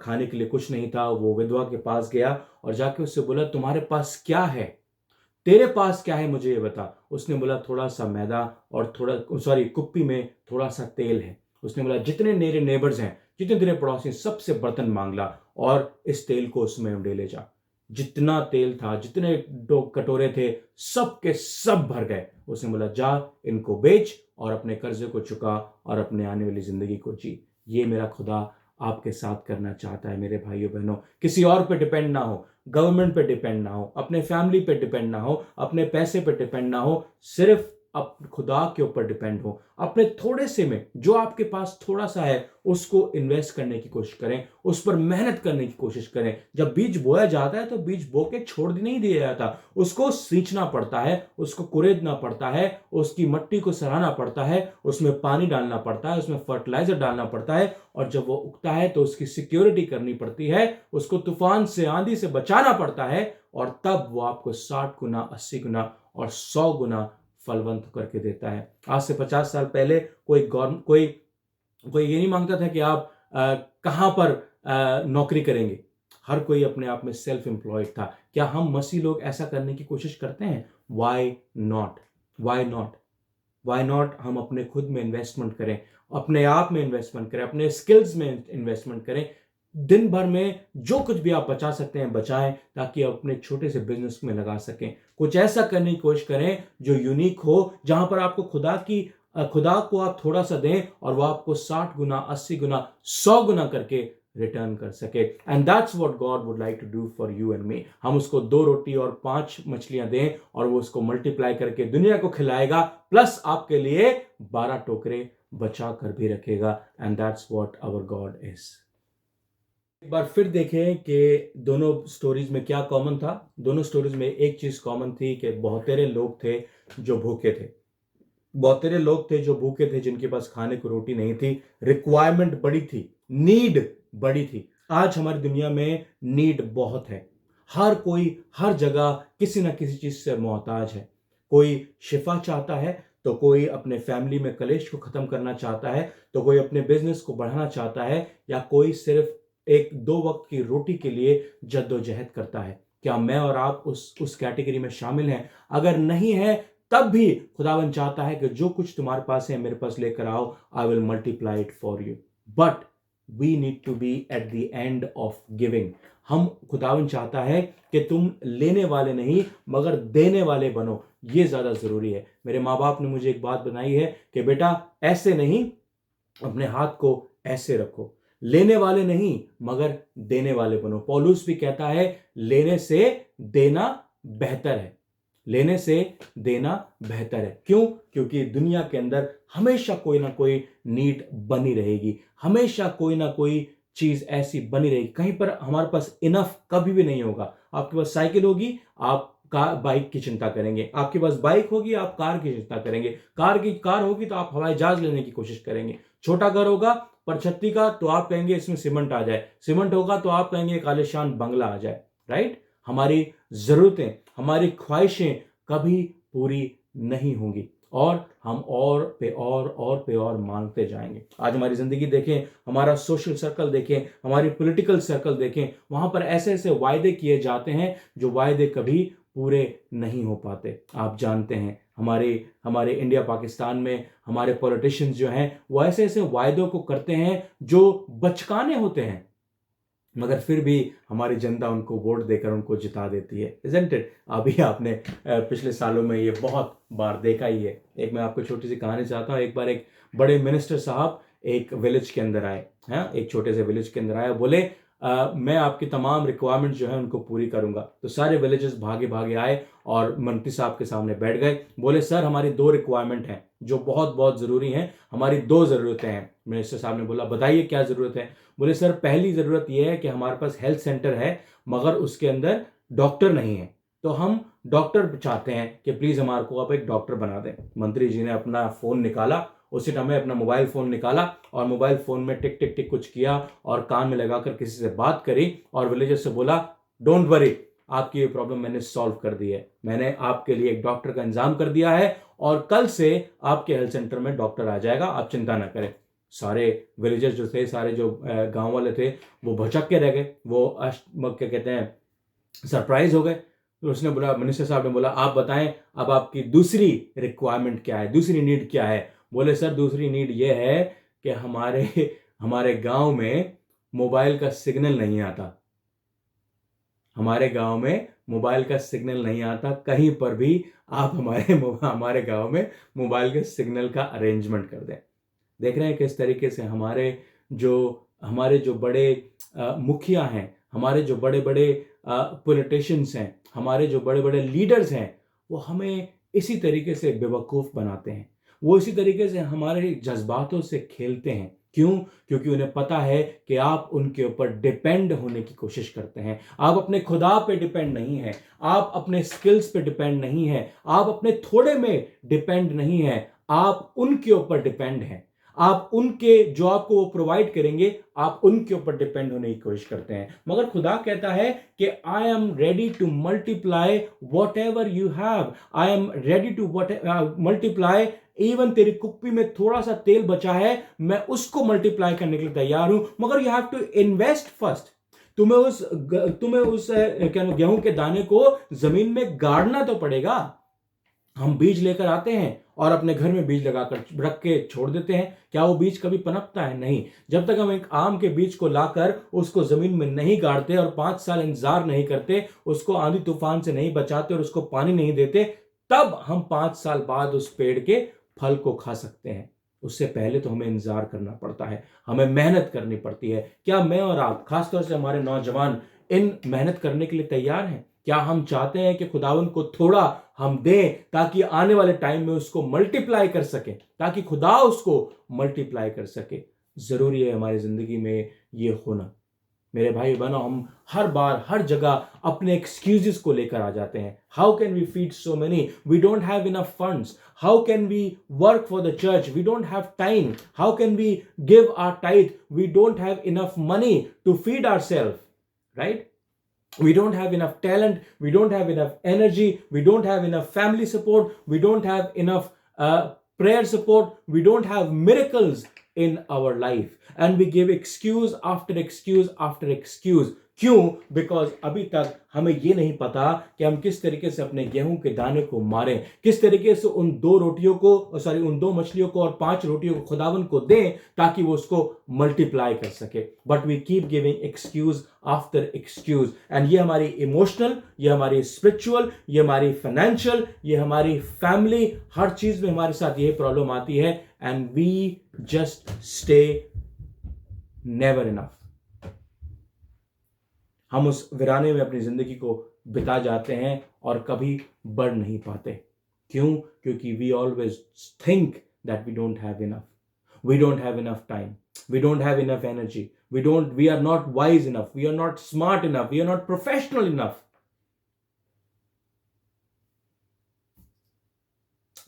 खाने के लिए कुछ नहीं था, वो विधवा के पास गया और जाके उससे बोला तुम्हारे पास क्या है? तेरे पास क्या है मुझे ये बता। उसने बोला थोड़ा सा मैदा और कुप्पी में थोड़ा सा तेल है। उसने बोला जितने मेरे नेबर्स हैं, जितने तेरे पड़ोसी हैं, सबसे बर्तन मांग ला और इस तेल को उसमें डे ले जा। जितना तेल था, जितने दो कटोरे थे, सब के सब भर गए। उसने बोला जा इनको बेच और अपने कर्जे को चुका और अपने आने वाली जिंदगी को जी। ये मेरा खुदा आपके साथ करना चाहता है मेरे भाइयों बहनों। किसी और पे डिपेंड ना हो, गवर्नमेंट पे डिपेंड ना हो, अपने फैमिली पे डिपेंड ना हो, अपने पैसे पे डिपेंड ना हो, सिर्फ खुदा के ऊपर डिपेंड हो। अपने थोड़े से में जो आपके पास थोड़ा सा है उसको इन्वेस्ट करने की कोशिश करें, उस पर मेहनत करने की कोशिश करें। जब बीज बोया जाता है तो बीज बो के छोड़ नहीं दिया जाता, उसको सींचना पड़ता है, उसको कुरेदना पड़ता है, उसकी मट्टी को सराहना पड़ता है, उसमें पानी डालना पड़ता है, उसमें फर्टिलाइजर डालना पड़ता है, और जब वो उगता है तो उसकी सिक्योरिटी करनी पड़ती है, उसको तूफान से आंधी से बचाना पड़ता है, और तब वो आपको 60 गुना 80 गुना और 100 गुना फलवंत करके देता है। आज से 50 साल पहले कोई कोई ये नहीं मांगता था कि आप कहां पर नौकरी करेंगे। हर कोई अपने आप में सेल्फ एम्प्लॉयड था। क्या हम मसीह लोग ऐसा करने की कोशिश करते हैं? Why not, why not, why not हम अपने खुद में इन्वेस्टमेंट करें, अपने आप में इन्वेस्टमेंट करें, अपने स्किल्स में इन्वेस्टमेंट करें। दिन भर में जो कुछ भी आप बचा सकते हैं बचाएं, ताकि आप अपने छोटे से बिजनेस में लगा सकें। कुछ ऐसा करने की कोशिश करें जो यूनिक हो, जहां पर आपको खुदा को आप थोड़ा सा दें और वो आपको 60 गुना 80 गुना 100 गुना करके रिटर्न कर सके। And that's what God would like to do for you and me. हम उसको 2 रोटी और 5 मछलियां दें और वो उसको मल्टीप्लाई करके दुनिया को खिलाएगा, प्लस आपके लिए 12 टोकरे बचा कर भी रखेगा। And that's what our God is. एक बार फिर देखें कि दोनों स्टोरीज में क्या कॉमन था। दोनों स्टोरीज में एक चीज कॉमन थी कि बहुतेरे लोग थे जो भूखे थे। बहुतेरे लोग थे जो भूखे थे, जिनके पास खाने को रोटी नहीं थी। रिक्वायरमेंट बड़ी थी, नीड बड़ी थी। आज हमारी दुनिया में नीड बहुत है। हर कोई हर जगह किसी ना किसी चीज से मोहताज है। कोई शिफा चाहता है, तो कोई अपने फैमिली में कलेश को खत्म करना चाहता है, तो कोई अपने बिजनेस को बढ़ाना चाहता है, या कोई सिर्फ एक 2 वक्त की रोटी के लिए जद्दोजहद करता है। क्या मैं और आप उस कैटेगरी में शामिल हैं? अगर नहीं है, तब भी खुदावन चाहता है कि जो कुछ तुम्हारे पास है मेरे पास लेकर आओ, I will multiply it for you. But we need to be at the end of giving. हम खुदावन चाहता है कि तुम लेने वाले नहीं मगर देने वाले बनो। ये ज्यादा जरूरी है। मेरे माँ बाप ने मुझे एक बात बनाई है कि बेटा ऐसे नहीं, अपने हाथ को ऐसे रखो। लेने वाले नहीं मगर देने वाले बनो। पौलुस भी कहता है लेने से देना बेहतर है। लेने से देना बेहतर है। क्यों? क्योंकि दुनिया के अंदर हमेशा कोई ना कोई नीड बनी रहेगी, हमेशा कोई ना कोई चीज ऐसी बनी रहेगी। कहीं पर हमारे पास इनफ कभी भी नहीं होगा। आपके पास साइकिल होगी, आप बाइक की चिंता करेंगे। आपके पास बाइक होगी, आप कार की चिंता करेंगे। कार होगी तो आप हवाई जहाज लेने की कोशिश करेंगे। छोटा घर होगा पर छत्ती का, तो आप कहेंगे इसमें सीमेंट आ जाए। सीमेंट होगा तो आप कहेंगे एक आलिशान बंगला आ जाए। राइट? हमारी जरूरतें, हमारी ख्वाहिशें कभी पूरी नहीं होंगी, और हम और पे और मांगते जाएंगे। आज हमारी जिंदगी देखें, हमारा सोशल सर्कल देखें, हमारी पॉलिटिकल सर्कल देखें, वहां पर ऐसे ऐसे वायदे किए जाते हैं जो वायदे कभी पूरे नहीं हो पाते। आप जानते हैं हमारे हमारे इंडिया पाकिस्तान में हमारे पॉलिटिशियंस जो हैं वो ऐसे ऐसे वायदों को करते हैं जो बचकाने होते हैं, मगर फिर भी हमारी जनता उनको वोट देकर उनको जिता देती है। Isn't it? अभी आपने पिछले सालों में ये बहुत बार देखा ही है। एक मैं आपको छोटी सी कहानी चाहता हूँ। एक बार एक बड़े मिनिस्टर साहब एक विलेज के अंदर आए हैं, एक छोटे से विलेज के अंदर आए, बोले मैं आपकी तमाम रिक्वायरमेंट जो है उनको पूरी करूंगा। तो सारे विलेजर्स भागे भागे आए और मंत्री साहब के सामने बैठ गए। बोले सर हमारी 2 रिक्वायरमेंट हैं जो बहुत बहुत जरूरी हैं, हमारी 2 जरूरतें हैं। मिनिस्टर साहब ने बोला बताइए क्या जरूरत है। बोले सर पहली जरूरत यह है कि हमारे पास हेल्थ सेंटर है मगर उसके अंदर डॉक्टर नहीं है, तो हम डॉक्टर चाहते हैं कि प्लीज हमारे को आप एक डॉक्टर बना दें। मंत्री जी ने अपना फोन निकाला, उसी टाइम में अपना मोबाइल फोन निकाला और मोबाइल फोन में टिक टिक टिक कुछ किया और कान में लगाकर किसी से बात करी और विलेजर से बोला डोंट वरी, आपकी ये प्रॉब्लम मैंने सॉल्व कर दी है। मैंने आपके लिए एक डॉक्टर का इंतजाम कर दिया है और कल से आपके हेल्थ सेंटर में डॉक्टर आ जाएगा, आप चिंता ना करें। सारे विलेजर्स जो थे, सारे जो गांव वाले थे, वो भचक के रह गए। वो क्या कहते हैं, सरप्राइज हो गए। तो उसने बोला, मिनिस्टर साहब ने बोला, आप बताएं अब आपकी दूसरी रिक्वायरमेंट क्या है, दूसरी नीड क्या है? बोले, सर दूसरी नीड ये है कि हमारे हमारे गांव में मोबाइल का सिग्नल नहीं आता। हमारे गांव में मोबाइल का सिग्नल नहीं आता, कहीं पर भी आप हमारे गांव में मोबाइल के सिग्नल का अरेंजमेंट कर दें। देख रहे हैं किस तरीके से हमारे जो बड़े मुखिया हैं, हमारे जो बड़े बड़े पॉलिटिशियंस हैं, हमारे जो बड़े बड़े लीडर्स हैं, वो हमें इसी तरीके से बेवकूफ़ बनाते हैं। वो इसी तरीके से हमारे जज्बातों से खेलते हैं। क्यों? क्योंकि उन्हें पता है कि आप उनके ऊपर डिपेंड होने की कोशिश करते हैं। आप अपने खुदा पे डिपेंड नहीं हैं, आप अपने स्किल्स पे डिपेंड नहीं हैं, आप अपने थोड़े में डिपेंड नहीं हैं, आप उनके ऊपर डिपेंड हैं। आप उनके जो आपको वो प्रोवाइड करेंगे, आप उनके ऊपर डिपेंड होने की कोशिश करते हैं। मगर खुदा कहता है कि I am ready to multiply what ever you have, I am ready to multiply, even तेरी कुप्पी में थोड़ा सा तेल बचा है, मैं उसको मल्टीप्लाई करने के लिए तैयार हूं, मगर you have to invest first. तुम्हें उस क्या गेहूं के दाने को जमीन में गाड़ना तो पड़ेगा। हम बीज लेकर आते हैं और अपने घर में बीज लगाकर रख के छोड़ देते हैं। क्या वो बीज कभी पनपता है? नहीं। जब तक हम एक आम के बीज को लाकर उसको जमीन में नहीं गाड़ते और 5 साल इंतजार नहीं करते, उसको आंधी तूफान से नहीं बचाते और उसको पानी नहीं देते, तब हम 5 साल बाद उस पेड़ के फल को खा सकते हैं। उससे पहले तो हमें इंतजार करना पड़ता है, हमें मेहनत करनी पड़ती है। क्या मैं और आप, खासतौर से हमारे नौजवान, इन मेहनत करने के लिए तैयार हैं? क्या हम चाहते हैं कि खुदावन को थोड़ा हम दें ताकि आने वाले टाइम में उसको मल्टीप्लाई कर सके, ताकि खुदा उसको मल्टीप्लाई कर सके? जरूरी है हमारी जिंदगी में ये होना। मेरे भाई बहनों, हम हर बार हर जगह अपने एक्सक्यूजेस को लेकर आ जाते हैं। How can we feed so many, we don't have enough funds, how can we work for the church, we don't have time, how can we give our tithe, we don't have enough money to feed ourselves, right? We don't have enough talent, we don't have enough energy, we don't have enough family support, we don't have enough prayer support, we don't have miracles in our life, and we give excuse after excuse after excuse. क्यों? बिकॉज अभी तक हमें ये नहीं पता कि हम किस तरीके से अपने गेहूं के दाने को मारें, किस तरीके से उन 2 रोटियों को, उन 2 मछलियों को और 5 रोटियों को खुदावन को दें ताकि वो उसको मल्टीप्लाई कर सके। But we keep giving excuse after excuse, and ये हमारी इमोशनल, ये हमारी स्पिरिचुअल, ये हमारी फाइनेंशियल, ये हमारी फैमिली, हर चीज में हमारे साथ यही प्रॉब्लम आती है। And we just stay never enough. हम उस वीराने में अपनी जिंदगी को बिता जाते हैं और कभी बढ़ नहीं पाते। क्यों? क्योंकि we always think that we don't have enough, we don't have enough time, we don't have enough energy, we are not wise enough, we are not smart enough, we are not professional enough.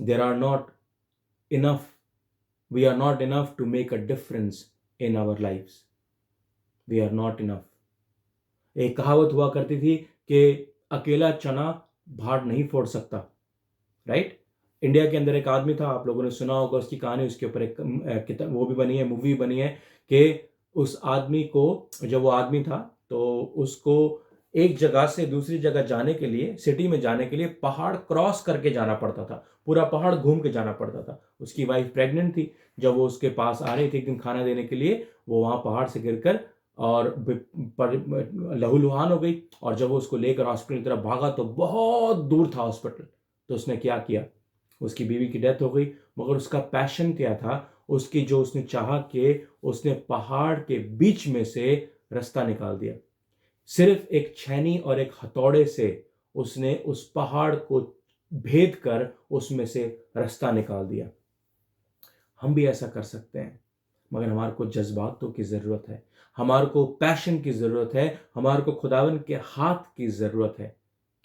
There are not enough, we are not enough to make a difference in our lives. We are not enough. एक कहावत हुआ करती थी कि अकेला चना भाड़ नहीं फोड़ सकता, राइट? इंडिया के अंदर एक आदमी था, आप लोगों ने सुना होगा उसकी कहानी, उसके ऊपर एक किताब वो भी बनी है, मूवी बनी है, कि उस आदमी को, जब वो आदमी था तो उसको एक जगह से दूसरी जगह जाने के लिए, सिटी में जाने के लिए पहाड़ क्रॉस करके जाना पड़ता था, पूरा पहाड़ घूम के जाना पड़ता था। उसकी वाइफ प्रेग्नेंट थी, जब वो उसके पास आ रही थी एक दिन खाना देने के लिए, वो वहाँ पहाड़ से गिरकर और लहूलुहान हो गई, और जब वो उसको लेकर हॉस्पिटल की तरफ भागा तो बहुत दूर था हॉस्पिटल। तो उसने क्या किया, उसकी बीवी की डेथ हो गई, मगर उसका पैशन क्या था, उसने चाहा कि उसने पहाड़ के बीच में से रास्ता निकाल दिया। सिर्फ एक छेनी और एक हथौड़े से उसने उस पहाड़ को भेद कर उसमें से रास्ता निकाल दिया। हम भी ऐसा कर सकते हैं, मगर हमारे को जज्बातों की ज़रूरत है, हमारे को पैशन की ज़रूरत है, हमारे को खुदावन के हाथ की ज़रूरत है।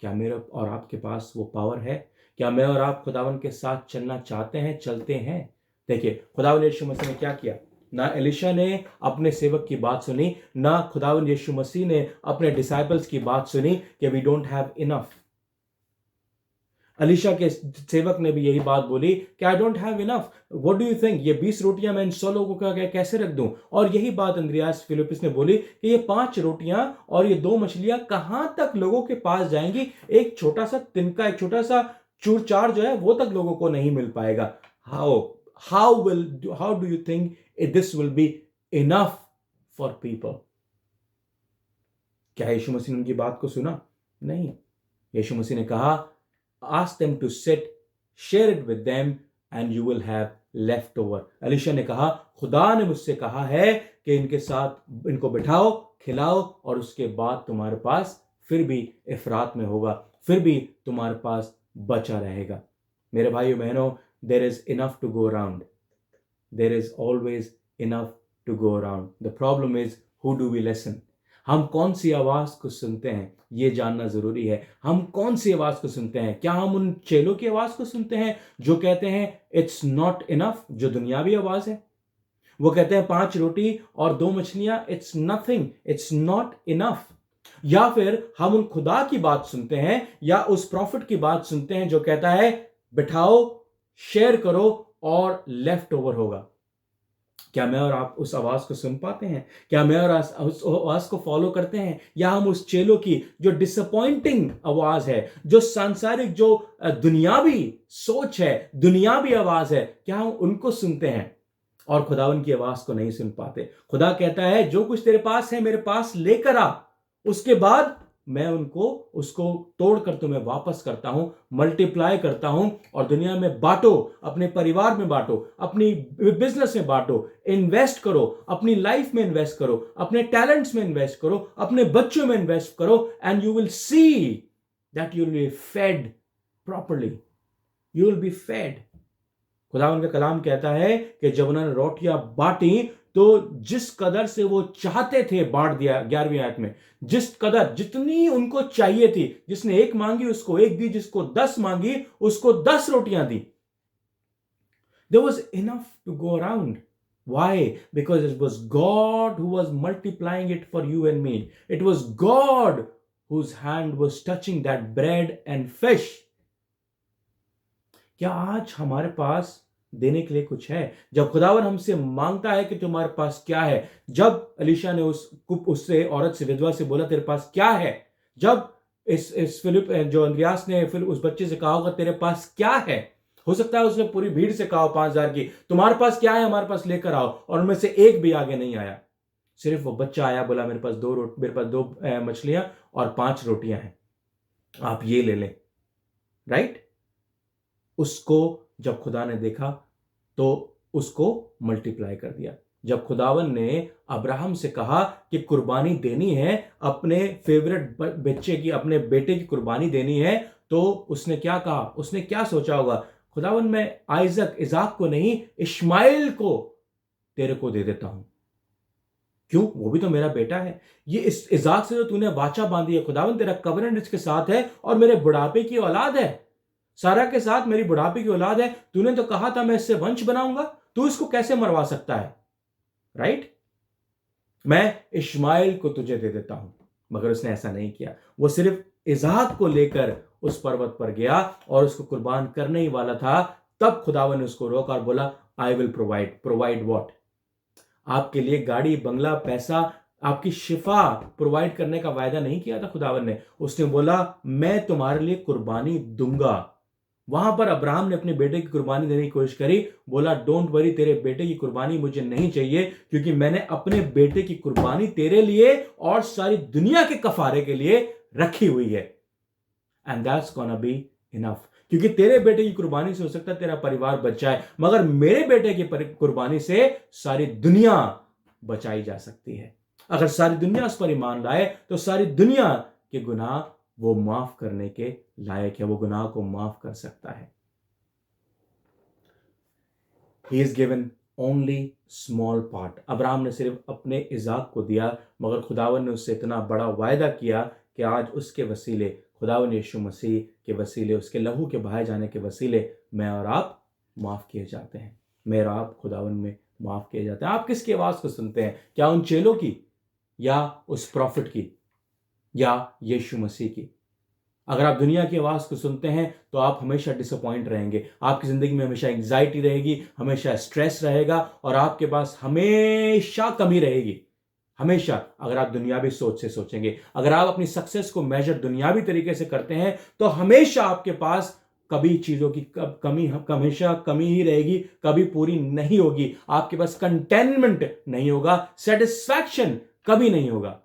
क्या मेरे और आपके पास वो पावर है? क्या मैं और आप खुदावन के साथ चलना चाहते हैं, चलते हैं? देखिए, खुदावन यीशु मसीह ने क्या किया। ना एलिशा ने अपने सेवक की बात सुनी, ना खुदावन यीशु मसीह ने अपने डिसाइपल्स की बात सुनी कि we don't have enough. Elisha के सेवक ने भी यही बात बोली कि I don't have enough, what do you think, ये 20 रोटियां मैं इन 100 लोगों का कैसे रख दूं। और यही बात अंद्रियास फिलिप्पुस ने बोली कि ये 5 रोटियां और ये 2 मछलियां कहां तक लोगों के पास जाएंगी, एक छोटा सा तिनका, एक छोटा सा चूरचार जो है वो तक लोगों को नहीं मिल पाएगा। How do you think this will be enough for people? क्या यीशु मसीह ने उनकी बात को सुना? नहीं। यीशु मसीह ने कहा, ask them to sit, share it with them and you will have leftover। Alisha ने कहा, खुदा ने मुझसे कहा है कि इनके साथ इनको बिठाओ, खिलाओ और उसके बाद तुम्हारे पास फिर भी इफरात में होगा, फिर भी तुम्हारे पास बचा रहेगा। मेरे भाइयों बहनों, there is enough to go around, there is always enough to go around, the problem is who do we listen। हम कौन सी आवाज को सुनते हैं ये जानना जरूरी है। हम कौन सी आवाज को सुनते हैं? क्या हम उन चेलों की आवाज को सुनते हैं जो कहते हैं इट्स नॉट इनफ, जो दुनियावी आवाज है? वो कहते हैं 5 रोटी और 2 मछलियां it's nothing, it's not enough. या फिर हम उन खुदा की बात सुनते हैं या उस प्रॉफिट की बात सुनते हैं जो कहता है बिठाओ, शेयर करो और लेफ्ट ओवर होगा। क्या मैं और आप उस आवाज को सुन पाते हैं? क्या मैं और उस आवाज को फॉलो करते हैं? या हम उस चेलों की जो डिसअपॉइंटिंग आवाज है, जो सांसारिक, जो दुनियावी सोच है, दुनियावी आवाज है, क्या हम उनको सुनते हैं और खुदावन की आवाज को नहीं सुन पाते? खुदा कहता है जो कुछ तेरे पास है मेरे पास लेकर आ, उसके बाद मैं उसको तोड़कर तुम्हें वापस करता हूं, मल्टीप्लाई करता हूं और दुनिया में बांटो, अपने परिवार में बांटो, अपनी बिजनेस में बांटो, इन्वेस्ट करो, अपनी लाइफ में इन्वेस्ट करो, अपने टैलेंट्स में इन्वेस्ट करो, अपने बच्चों में इन्वेस्ट करो and you will see that you will be fed properly, you will be fed. खुदा उनका कलाम कहता है कि जब उन्होंने रोटियां बांटी तो जिस कदर से वो चाहते थे बांट दिया। 11वीं आयत में जिस कदर, जितनी उनको चाहिए थी, जिसने 1 मांगी उसको 1 दी, जिसको 10 मांगी उसको 10 रोटियां दी। There was enough to go around. Why? Because it was God who was multiplying it for you and me. It was God whose hand was touching that bread and fish. क्या आज हमारे पास देने के लिए कुछ है? जब खुदावन हमसे मांगता है कि तुम्हारे पास क्या है, जब अलीशा ने उससे औरत से, विधवा से बोला तेरे पास क्या है, जब इस फिलिप जो अंद्रियास ने फिर उस बच्चे से कहा होगा तेरे पास क्या है, हो सकता है उसने पूरी भीड़ से कहा 5000 की तुम्हारे पास क्या है, हमारे पास लेकर आओ, और उनमें से एक भी आगे नहीं आया। सिर्फ वो बच्चा आया, बोला मेरे पास 2 मछलियां और 5 रोटियां हैं, आप ये ले लें। राइट? उसको जब खुदा ने देखा तो उसको मल्टीप्लाई कर दिया। जब खुदावन ने अब्राहम से कहा कि कुर्बानी देनी है, अपने फेवरेट बच्चे की, अपने बेटे की कुर्बानी देनी है, तो उसने क्या कहा? उसने क्या सोचा होगा? खुदावन मैं इजाक को नहीं, इश्माइल को तेरे को दे देता हूं। क्यों? वो भी तो मेरा बेटा है। ये इस इजाक से जो तूने वाचा बांधी है, खुदावन तेरा कवरेंट इसके साथ है और मेरे बुढ़ापे की औलाद है, सारा के साथ मेरी बुढ़ापे की औलाद है। तूने तो कहा था मैं इससे वंश बनाऊंगा, तू इसको कैसे मरवा सकता है? राइट? मैं इश्माइल को तुझे दे देता हूं। मगर उसने ऐसा नहीं किया। वो सिर्फ इजाक को लेकर उस पर्वत पर गया और उसको कुर्बान करने ही वाला था। तब खुदावन ने उसको रोका और बोला आई विल प्रोवाइड व्हाट? आपके लिए गाड़ी, बंगला, पैसा, आपकी शिफा प्रोवाइड करने का वायदा नहीं किया था खुदावन ने। उसने बोला मैं तुम्हारे लिए कुर्बानी दूंगा। वहां पर अब्राहम ने अपने बेटे की कुर्बानी देने की कोशिश करी, बोला डोंट वरी, तेरे बेटे की कुर्बानी मुझे नहीं चाहिए, क्योंकि मैंने अपने बेटे की कुर्बानी तेरे लिए और सारी दुनिया के कफारे के लिए रखी हुई है। And that's gonna be enough. क्योंकि तेरे बेटे की कुर्बानी से हो सकता है तेरा परिवार बच जाए, मगर मेरे बेटे की कुर्बानी से सारी दुनिया बचाई जा सकती है। अगर सारी दुनिया उस पर ईमान लाए तो सारी दुनिया के गुनाह वो माफ करने के लायक है, वो गुनाह को माफ कर सकता है। He is given only small part। Abraham ने सिर्फ अपने इजाक को दिया, मगर खुदावन ने उससे इतना बड़ा वायदा किया कि आज उसके वसीले, खुदावन यीशु मसीह के वसीले, उसके लहू के बहाए जाने के वसीले मैं और आप माफ किए जाते हैं। मेरा आप खुदावन में माफ किए जाते हैं। आप किसकी आवाज को सुनते हैं? क्या उन चेलों की, या उस प्रॉफिट की, या यीशु मसीह की? अगर आप दुनिया की आवाज़ को सुनते हैं तो आप हमेशा डिसअपॉइंट रहेंगे, आपकी ज़िंदगी में हमेशा एंग्जाइटी रहेगी, हमेशा स्ट्रेस रहेगा और आपके पास हमेशा कमी रहेगी। हमेशा अगर आप दुनियावी सोच से सोचेंगे, अगर आप अपनी सक्सेस को मेजर दुनियावी तरीके से करते हैं तो हमेशा आपके पास कभी चीज़ों की कमी, हमेशा कमी ही रहेगी, कभी पूरी नहीं होगी। आपके पास कंटेनमेंट नहीं होगा, सेटिस्फैक्शन कभी नहीं होगा।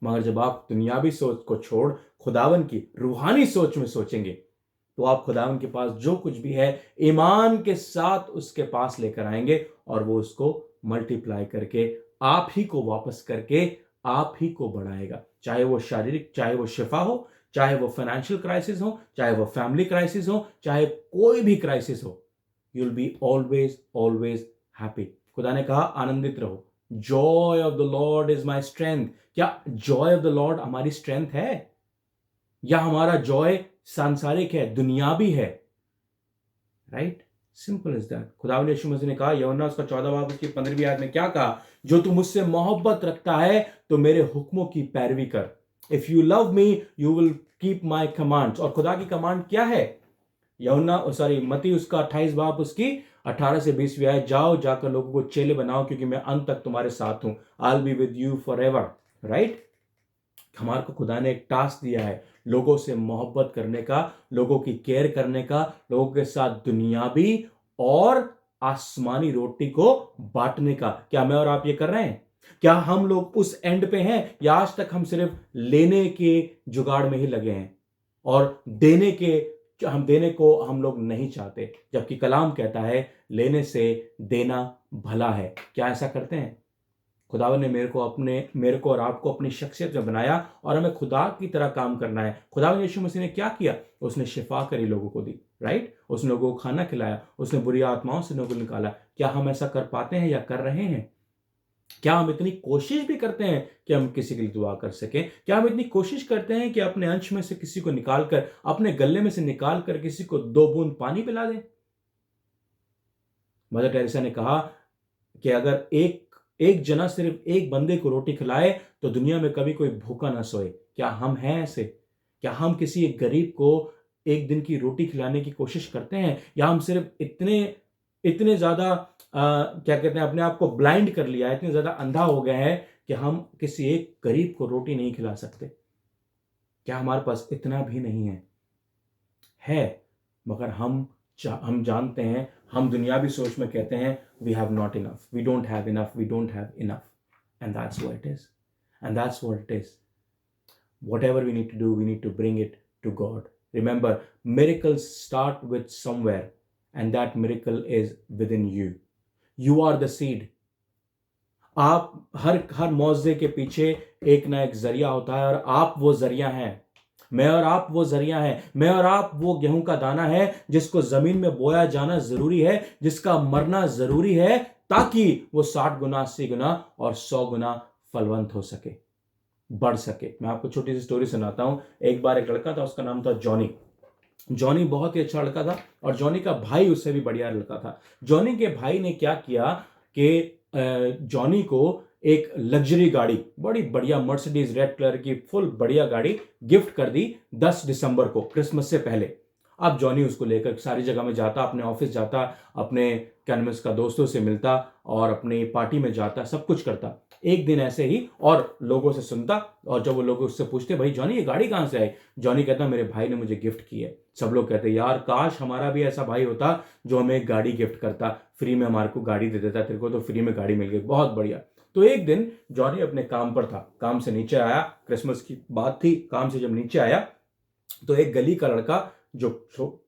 मगर जब आप दुनियावी सोच को छोड़ खुदावन की रूहानी सोच में सोचेंगे तो आप खुदावन के पास जो कुछ भी है ईमान के साथ उसके पास लेकर आएंगे और वो उसको मल्टीप्लाई करके आप ही को वापस करके आप ही को बढ़ाएगा। चाहे वो शारीरिक, चाहे वो शिफा हो, चाहे वो फाइनेंशियल क्राइसिस हो, चाहे वो फैमिली क्राइसिस हो, चाहे कोई भी क्राइसिस हो, you will be always always happy. खुदा ने कहा आनंदित रहो, Joy of the Lord is my strength. क्या जॉय ऑफ द लॉर्ड हमारी स्ट्रेंथ है या हमारा जॉय सांसारिक है, दुनियावी है? Right, simple is that. खुदावंद यीशु मसीह ने कहा यूहन्ना उसका 14 बाब उसकी 15वीं आयत में क्या कहा? जो तू मुझसे मोहब्बत रखता है तो मेरे हुक्मों की पैरवी कर। If you love me you will keep my commands. और खुदा की कमांड क्या है? मत्ती उसका 28 बाब उसकी 18 से 20वीं आयत, जाओ जाकर लोगों को चेले बनाओ क्योंकि मैं अंत तक तुम्हारे साथ हूं। I will be with you for ever. Right, हमारे को खुदा ने एक टास्क दिया है लोगों से मोहब्बत करने का, लोगों की केयर करने का, लोगों के साथ दुनियावी और आसमानी रोटी को बांटने का। क्या मैं और आप ये कर रहे हैं? क्या हम लोग उस एंड पे हैं या आज तक हम सिर्फ लेने के जुगाड़ में ही लगे हैं और देने को हम लोग नहीं चाहते, जबकि कलाम कहता है लेने से देना भला है। क्या ऐसा करते हैं? खुदावन ने मेरे को और आपको अपनी शख्सियत में बनाया और हमें खुदा की तरह काम करना है। खुदावन यीशु मसीह ने क्या किया? उसने शिफा करी, लोगों को दी। राइट, उसने लोगों को खाना खिलाया, उसने बुरी आत्माओं से लोगों को निकाला। क्या हम ऐसा कर पाते हैं या कर रहे हैं? क्या हम इतनी कोशिश भी करते हैं कि हम किसी के लिए दुआ कर सकें? क्या हम इतनी कोशिश करते हैं कि अपने अंश में से किसी को निकालकर, अपने गले में से निकालकर किसी को 2 बूंद पानी पिला दें? मदर टेरेसा ने कहा कि अगर एक जना सिर्फ एक बंदे को रोटी खिलाए तो दुनिया में कभी कोई भूखा ना सोए। क्या हम हैं ऐसे? क्या हम किसी एक गरीब को एक दिन की रोटी खिलाने की कोशिश करते हैं या हम सिर्फ इतने ज्यादा क्या कहते हैं, अपने आप को ब्लाइंड कर लिया है, इतने ज्यादा अंधा हो गया है कि हम किसी एक गरीब को रोटी नहीं खिला सकते? क्या हमारे पास इतना भी नहीं है? मगर हम जानते हैं, हम दुनियावी सोच में कहते हैं we have not enough, we don't have enough, we don't have enough, and that's what it is, and that's what it is. Whatever we need to do, we need to bring it to God. Remember, miracles start with somewhere, and that miracle is within you. You are the seed. आप हर मौजे के पीछे एक ना एक जरिया होता है और आप वो जरिया हैं। मैं और आप वो जरिया हैं। मैं और आप वो गेहूं का दाना है जिसको जमीन में बोया जाना जरूरी है, जिसका मरना जरूरी है ताकि वो 60 गुना, 80 गुना और 100 गुना फलवंत हो सके, बढ़ सके। मैं आपको छोटी सी स्टोरी सुनाता हूं। एक बार एक लड़का था, उसका नाम था जॉनी। जॉनी बहुत ही अच्छा लड़का था और जॉनी का भाई उससे भी बढ़िया लड़का था। जॉनी के भाई ने क्या किया कि जॉनी को एक लग्जरी गाड़ी, बड़ी बढ़िया मर्सिडीज रेड कलर की फुल बढ़िया गाड़ी गिफ्ट कर दी 10 दिसंबर को, क्रिसमस से पहले। अब जॉनी उसको लेकर सारी जगह में जाता, अपने ऑफिस जाता, अपने कैनवस का दोस्तों से मिलता और अपनी पार्टी में जाता, सब कुछ करता। एक दिन ऐसे ही और लोगों से सुनता, और जब वो लोग उससे पूछते भाई जॉनी ये गाड़ी कहाँ से आई, जॉनी कहता मेरे भाई ने मुझे गिफ्ट की है। सब लोग कहते यार काश हमारा भी ऐसा भाई होता जो हमें एक गाड़ी गिफ्ट करता, फ्री में हमारे को गाड़ी दे देता, तेरे को तो फ्री में गाड़ी मिल गई, बहुत बढ़िया। तो एक दिन जॉनी अपने काम पर था, काम से नीचे आया, क्रिसमस की बात थी, काम से जब नीचे आया तो एक गली का लड़का जो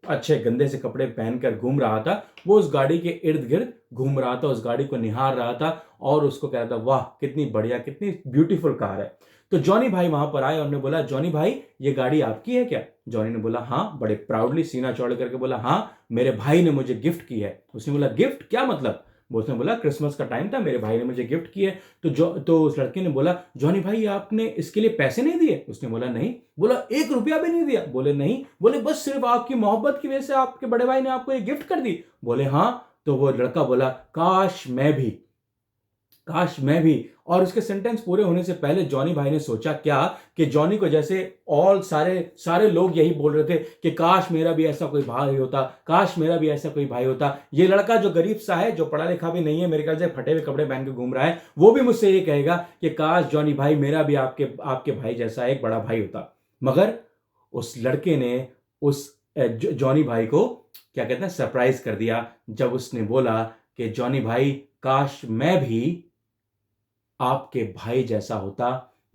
अच्छे गंदे से कपड़े पहनकर घूम रहा था, वो उस गाड़ी के इर्द गिर्द घूम रहा था, उस गाड़ी को निहार रहा था और उसको कह रहा था वाह कितनी बढ़िया, कितनी ब्यूटीफुल कार है। तो जॉनी भाई वहां पर आए और ने बोला जॉनी भाई ये गाड़ी आपकी है क्या? जॉनी ने बोला हाँ, बड़े प्राउडली सीना चौड़ा करके बोला हाँ मेरे भाई ने मुझे गिफ्ट की है। उसने बोला गिफ्ट क्या मतलब? उसने बोला क्रिसमस का टाइम था, मेरे भाई ने मुझे गिफ्ट की है। तो उस लड़के ने बोला जॉनी भाई आपने इसके लिए पैसे नहीं दिए? उसने बोला नहीं। बोला 1 रुपया भी नहीं दिया? बोले नहीं। बोले बस सिर्फ आपकी मोहब्बत की वजह से आपके बड़े भाई ने आपको ये गिफ्ट कर दी? बोले हाँ। तो वो लड़का बोला काश मैं भी काश मैं भी। और उसके सेंटेंस पूरे होने से पहले जॉनी भाई ने सोचा क्या कि जॉनी को जैसे ऑल सारे सारे लोग यही बोल रहे थे कि काश मेरा भी ऐसा कोई भाई होता, काश मेरा भी ऐसा कोई भाई होता। ये लड़का जो गरीब सा है, जो पढ़ा लिखा भी नहीं है, मेरे ख्याल से फटे हुए कपड़े पहन के घूम रहा है, वो भी मुझसे ये कहेगा कि काश जॉनी भाई मेरा भी आपके आपके भाई जैसा एक बड़ा भाई होता। मगर उस लड़के ने उस जॉनी भाई को क्या कहते हैं सरप्राइज कर दिया जब उसने बोला कि जॉनी भाई काश मैं भी आपके भाई जैसा होता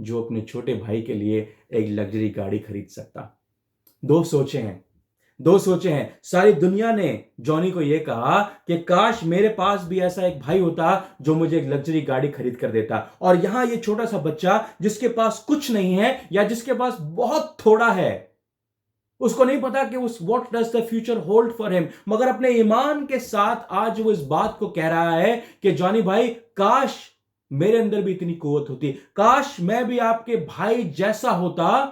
जो अपने छोटे भाई के लिए एक लग्जरी गाड़ी खरीद सकता। दो सोचे हैं, दो सोचे हैं। सारी दुनिया ने जॉनी को यह कहा कि काश मेरे पास भी ऐसा एक भाई होता जो मुझे एक लग्जरी गाड़ी खरीद कर देता। और यहां ये छोटा सा बच्चा जिसके पास कुछ नहीं है या जिसके पास बहुत थोड़ा है, उसको नहीं पता कि उस what does the future hold for him, मगर अपने ईमान के साथ आज वो इस बात को कह रहा है कि जॉनी भाई काश मेरे अंदर भी इतनी कुव्वत होती, काश मैं भी आपके भाई जैसा होता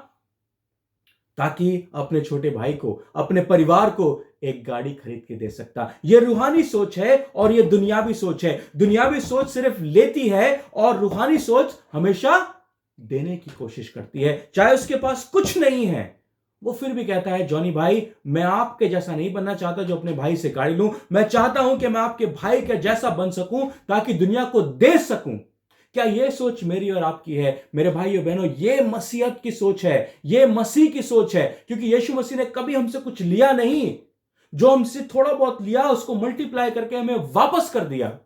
ताकि अपने छोटे भाई को, अपने परिवार को एक गाड़ी खरीद के दे सकता। यह रूहानी सोच है और यह दुनियावी सोच है। दुनियावी सोच सिर्फ लेती है और रूहानी सोच हमेशा देने की कोशिश करती है। चाहे उसके पास कुछ नहीं है, वो फिर भी कहता है जॉनी भाई मैं आपके जैसा नहीं बनना चाहता जो अपने भाई से गाड़ी लूं, मैं चाहता हूं कि मैं आपके भाई के जैसा बन सकूं ताकि दुनिया को दे सकूं। क्या यह सोच मेरी और आपकी है मेरे भाइयों बहनों? यह मसीहत की सोच है, यह मसीह की सोच है, क्योंकि यीशु मसीह ने कभी हमसे कुछ लिया नहीं, जो हमसे थोड़ा बहुत लिया उसको मल्टीप्लाई करके हमें वापस कर दिया।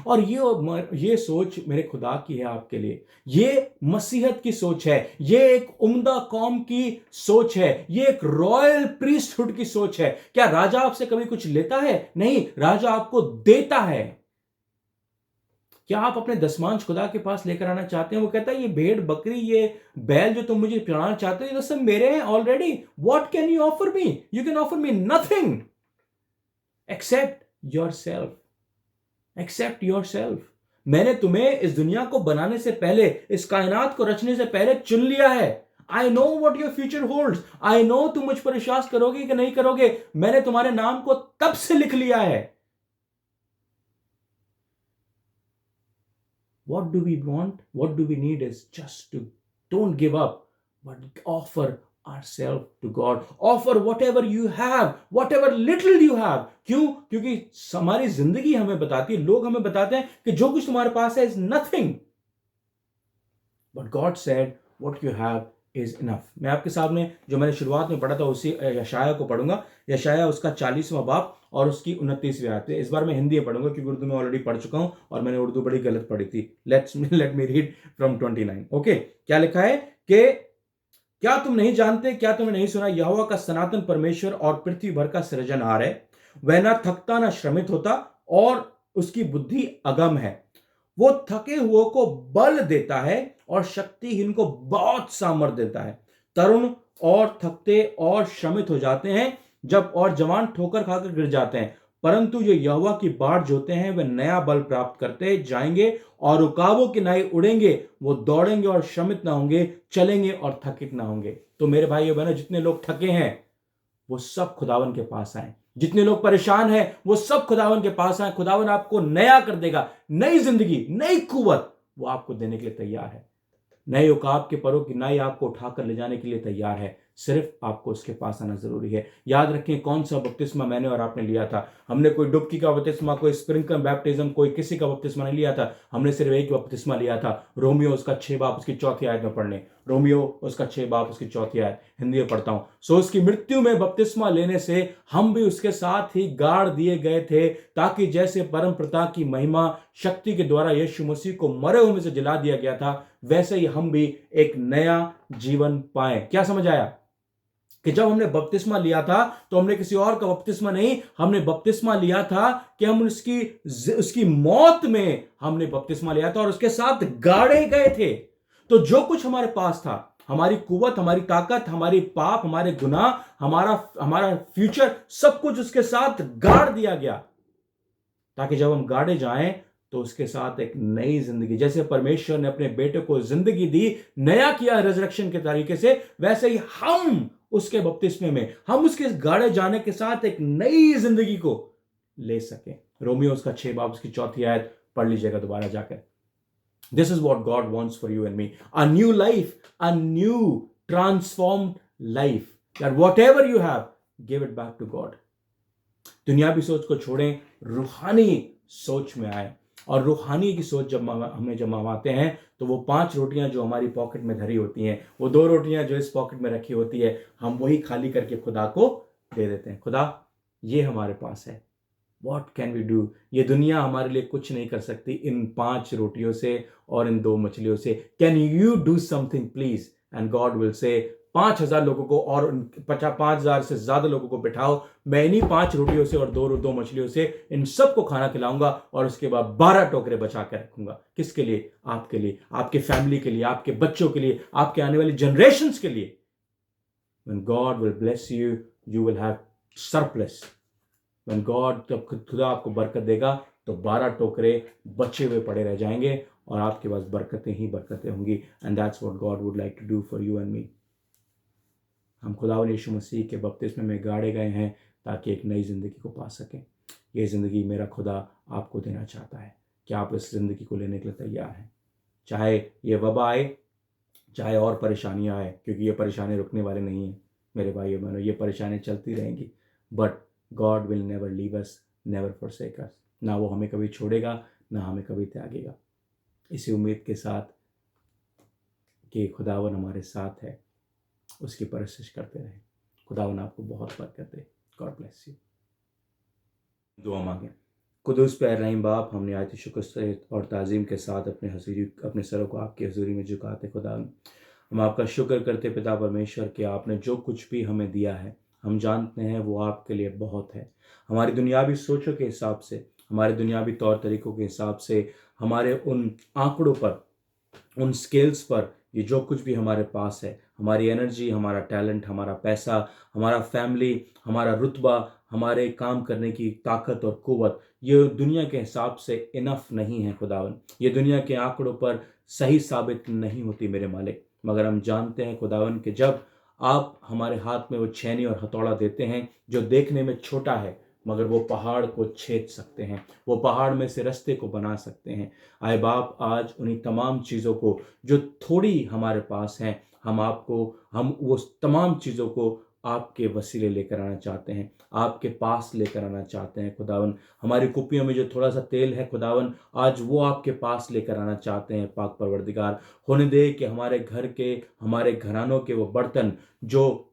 और ये सोच मेरे खुदा की है आपके लिए। ये मसीहत की सोच है, ये एक उम्दा कौम की सोच है, ये एक रॉयल प्रीस्टहुड की सोच है। क्या राजा आपसे कभी कुछ लेता है? नहीं, राजा आपको देता है। क्या आप अपने दसमांश खुदा के पास लेकर आना चाहते हैं? वो कहता है ये भेड़ बकरी, ये बैल जो तुम मुझे चढ़ाना चाहते हो, ये तो सब मेरे हैं already. What can you offer me? You can offer me nothing except yourself, except yourself. मैंने तुम्हें इस दुनिया को बनाने से पहले, इस कायनात को रचने से पहले चुन लिया है। I know what your future holds. I know तुम मुझ पर विश्वास करोगे कि नहीं करोगे, मैंने तुम्हारे नाम को तब से लिख लिया है। What do we want? What do we need is just to don't give up, but offer ourselves to God. Offer whatever you have, whatever little you have. क्यों? क्योंकि हमारी जिंदगी हमें बताती है, लोग हमें बताते हैं कि जो कुछ तुम्हारे पास है is nothing. But God said, what you have is enough. मैं आपके सामने जो मैंने शुरुआत में पढ़ा था उसी यशाया को पढ़ूंगा। यशाया उसका 40वां बाब और उसकी 29वीं आयत। इस बार मैं हिंदी में पढ़ूंगा क्योंकि उर्दू में ऑलरेडी पढ़ चुका हूं और मैंने उर्दू बड़ी गलत पढ़ी थी। Let me read from 29। Okay, क्या लिखा है कि क्या तुम नहीं जानते, क्या तुमने नहीं सुना, यहोवा का सनातन परमेश्वर और पृथ्वी भर का सृजनहार है। वह ना थकता ना श्रमित होता और उसकी बुद्धि अगम है। वो थके हुए को बल देता है और शक्तिहीन को बहुत सामर्थ्य देता है। तरुण और थकते और श्रमित हो जाते हैं जब, और जवान ठोकर खाकर गिर जाते हैं, परंतु जो यहोवा की बाट जोते हैं वे नया बल प्राप्त करते जाएंगे और उकाबों की नाई उड़ेंगे। वो दौड़ेंगे और श्रमित ना होंगे, चलेंगे और थकित ना होंगे। तो मेरे भाइयों बहनों, जितने लोग थके हैं वो सब खुदावन के पास आए। जितने लोग परेशान हैं वो सब खुदावन के पास आए। खुदावन आपको नया कर देगा, नई जिंदगी, नई कुव्वत वो आपको देने के लिए तैयार है। नए उकाब के परों की नाई आपको उठाकर ले जाने के लिए तैयार है। सिर्फ आपको उसके पास आना जरूरी है। याद रखें, कौन सा बपतिस्मा मैंने और आपने लिया था? हमने कोई डुबकी का बपतिस्मा, कोई स्प्रिंकल बैप्टिज्म, कोई किसी का बपतिस्मा नहीं लिया था। हमने सिर्फ एक बपतिस्मा लिया था। रोमियो उसका 6 बाब उसकी 4थी आयत में पढ़ने, रोमियो उसका 6 बाब उसकी 4थी आयत हिंदी में पढ़ता हूं। सो उसकी मृत्यु में बपतिस्मा लेने से हम भी उसके साथ ही गाड़ दिए गए थे, ताकि जैसे परम पिता की महिमा शक्ति के द्वारा यीशु मसीह को मरे हुए में से जिला दिया गया था, वैसे ही हम भी एक नया जीवन पाए। क्या समझ आया? कि जब हमने बपतिस्मा लिया था तो हमने किसी और का बपतिस्मा नहीं, हमने बपतिस्मा लिया था कि हम उसकी मौत में हमने बपतिस्मा लिया था और उसके साथ गाड़े गए थे। तो जो कुछ हमारे पास था, हमारी कुव्वत, हमारी ताकत, हमारी पाप, हमारे गुनाह, हमारा फ्यूचर, सब कुछ उसके साथ गाड़ दिया गया, ताकि जब हम गाड़े जाएं तो उसके साथ एक नई जिंदगी, जैसे परमेश्वर ने अपने बेटे को जिंदगी दी, नया किया रिजरेक्शन के तरीके से, वैसे ही हम उसके बपतिस्मे में, हम उसके गाड़े जाने के साथ एक नई जिंदगी को ले सके। रोमियो उसका 6 बाब उसकी 4थी आयत पढ़ लीजिएगा दोबारा जाकर। This is what God wants for you and me. A new life, a new transformed life. That whatever you have, give it back to God. दुनियावी सोच को छोड़ें, रूहानी सोच में आए। और रूहानी की सोच जब हम आते हैं तो वो 5 रोटियां जो हमारी पॉकेट में धरी होती हैं, वो 2 रोटियां जो इस पॉकेट में रखी होती है, हम वही खाली करके खुदा को दे देते हैं। खुदा, ये हमारे पास है, What can we do? ये दुनिया हमारे लिए कुछ नहीं कर सकती इन 5 रोटियों से और इन 2 मछलियों से। Can you do something please? And God will say, 5,000 लोगों को और 5,000 से ज्यादा लोगों को बिठाओ, मैं इन्हीं 5 रोटियों से और 2 मछलियों से इन सबको खाना खिलाऊंगा और उसके बाद 12 टोकरे बचा कर रखूंगा। किसके लिए? आपके लिए, आपके फैमिली के लिए, आपके बच्चों के लिए, आपके आने वाली जनरेशंस के लिए। When God will bless you, you will have surplus. When God, जब खुदा आपको बरकत देगा तो 12 टोकरे बचे हुए पड़े रह जाएंगे और आपके पास बरकतें ही बरकतें होंगी। And that's what God would like to do for you and me. हम खुदावंद यीशु मसीह के बपतिस्मे में गाड़े गए हैं ताकि एक नई जिंदगी को पा सकें। ये जिंदगी मेरा खुदा आपको देना चाहता है। क्या आप इस जिंदगी को लेने के लिए तैयार हैं? चाहे ये वबा आए, चाहे और परेशानियां आए, क्योंकि ये परेशानी रुकने वाले नहीं हैं मेरे भाइयों बहनों, ये परेशानी चलती रहेंगी। But God will never leave us, never forsake us. ना वो हमें कभी छोड़ेगा, ना हमें कभी त्यागेगा। इसी उम्मीद के साथ कि खुदावन हमारे साथ है, उसकी परस्तिश करते रहें। खुदावन आपको बहुत बरकत दे। God bless you. दुआ मांगे। कुदूस प्यारे रहीम बाप, हमने आज शुक्र और ताज़ीम के साथ अपने सरों को आपकी हजूरी में झुकाते खुदावन, हम आपका शुक्र करते पिता परमेश्वर कि आपने जो कुछ भी हमें दिया है, हम जानते हैं वो आपके लिए बहुत है। हमारी दुनियावी सोचों के हिसाब से, हमारे दुनियावी तौर तरीकों के हिसाब से, हमारे उन आंकड़ों पर, उन स्केल्स पर, ये जो कुछ भी हमारे पास है, हमारी एनर्जी, हमारा टैलेंट, हमारा पैसा, हमारा फैमिली, हमारा रुतबा, हमारे काम करने की ताकत और कुव्वत, ये दुनिया के हिसाब से इनफ नहीं है खुदावन। ये दुनिया के आंकड़ों पर सही साबित नहीं होती मेरे मालिक। मगर हम जानते हैं खुदावन कि जब आप हमारे हाथ में वो छेनी और हथौड़ा देते हैं जो देखने में छोटा है, मगर वो पहाड़ को छेद सकते हैं, वो पहाड़ में से रास्ते को बना सकते हैं। आए बाप, आज उन्हीं तमाम चीज़ों को जो थोड़ी हमारे पास हैं, हम वो तमाम चीज़ों को आपके वसीले लेकर आना चाहते हैं, आपके पास लेकर आना चाहते हैं खुदावन। हमारी कुप्पियों में जो थोड़ा सा तेल है खुदावन, आज वो आपके पास लेकर आना चाहते हैं पाक परवरदिगार। होने दे कि हमारे घर के, हमारे घरानों के वो बर्तन जो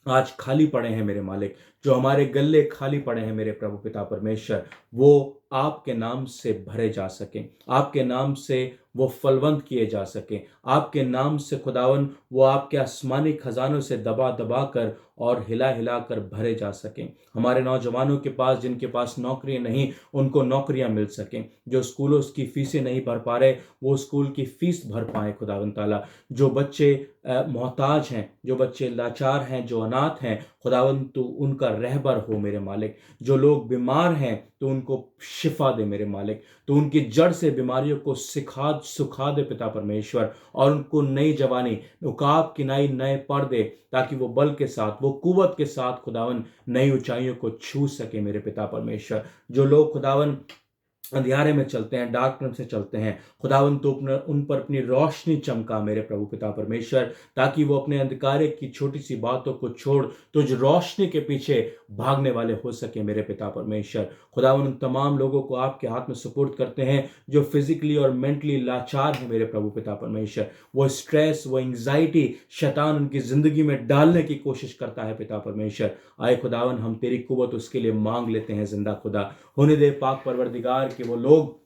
आज खाली पड़े हैं मेरे मालिक, जो हमारे गल्ले खाली पड़े हैं मेरे प्रभु पिता परमेश्वर, वो आपके नाम से भरे जा सकें, आपके नाम से वो फलवंत किए जा सकें, आपके नाम से खुदावन वो आपके आसमानी खजानों से दबा दबा कर और हिला हिला कर भरे जा सकें। हमारे नौजवानों के पास, जिनके पास नौकरियां नहीं, उनको नौकरियां मिल सकें। जो स्कूलों की फीसें नहीं भर पा रहे, वो स्कूल की फीस भर पाए खुदावन ताला। जो बच्चे मोहताज हैं, जो बच्चे लाचार हैं, जो अनाथ हैं, खुदावन तू उनका रहबर हो मेरे मालिक। जो लोग बीमार हैं तो उनको शिफा दे मेरे मालिक। तो उनकी जड़ से बीमारियों को सुखा दे पिता परमेश्वर, और उनको नई जवानी, उकाब किनाई, नए पर्दे, ताकि वो बल के साथ, वो कुव्वत के साथ खुदावन नई ऊंचाइयों को छू सके मेरे पिता परमेश्वर। जो लोग खुदावन अंधियारे में चलते हैं, डार्कनेस से चलते हैं, खुदावन तो उन पर अपनी रोशनी चमका मेरे प्रभु पिता परमेश्वर, ताकि वो अपने अंधकारे की छोटी सी बातों को छोड़ तुझ रोशनी के पीछे भागने वाले हो सके मेरे पिता परमेश्वर। खुदावन उन तमाम लोगों को आपके हाथ में सुपुर्द करते हैं जो फिजिकली और मेंटली लाचार हैं मेरे प्रभु पिता परमेश्वर। वो स्ट्रेस, वो एंग्जाइटी शैतान उनकी जिंदगी में डालने की कोशिश करता है पिता परमेश्वर। आए खुदावन, हम तेरी कुव्वत उसके लिए मांग लेते हैं जिंदा खुदा। होने दे पाक परवरदिगार कि वो लोग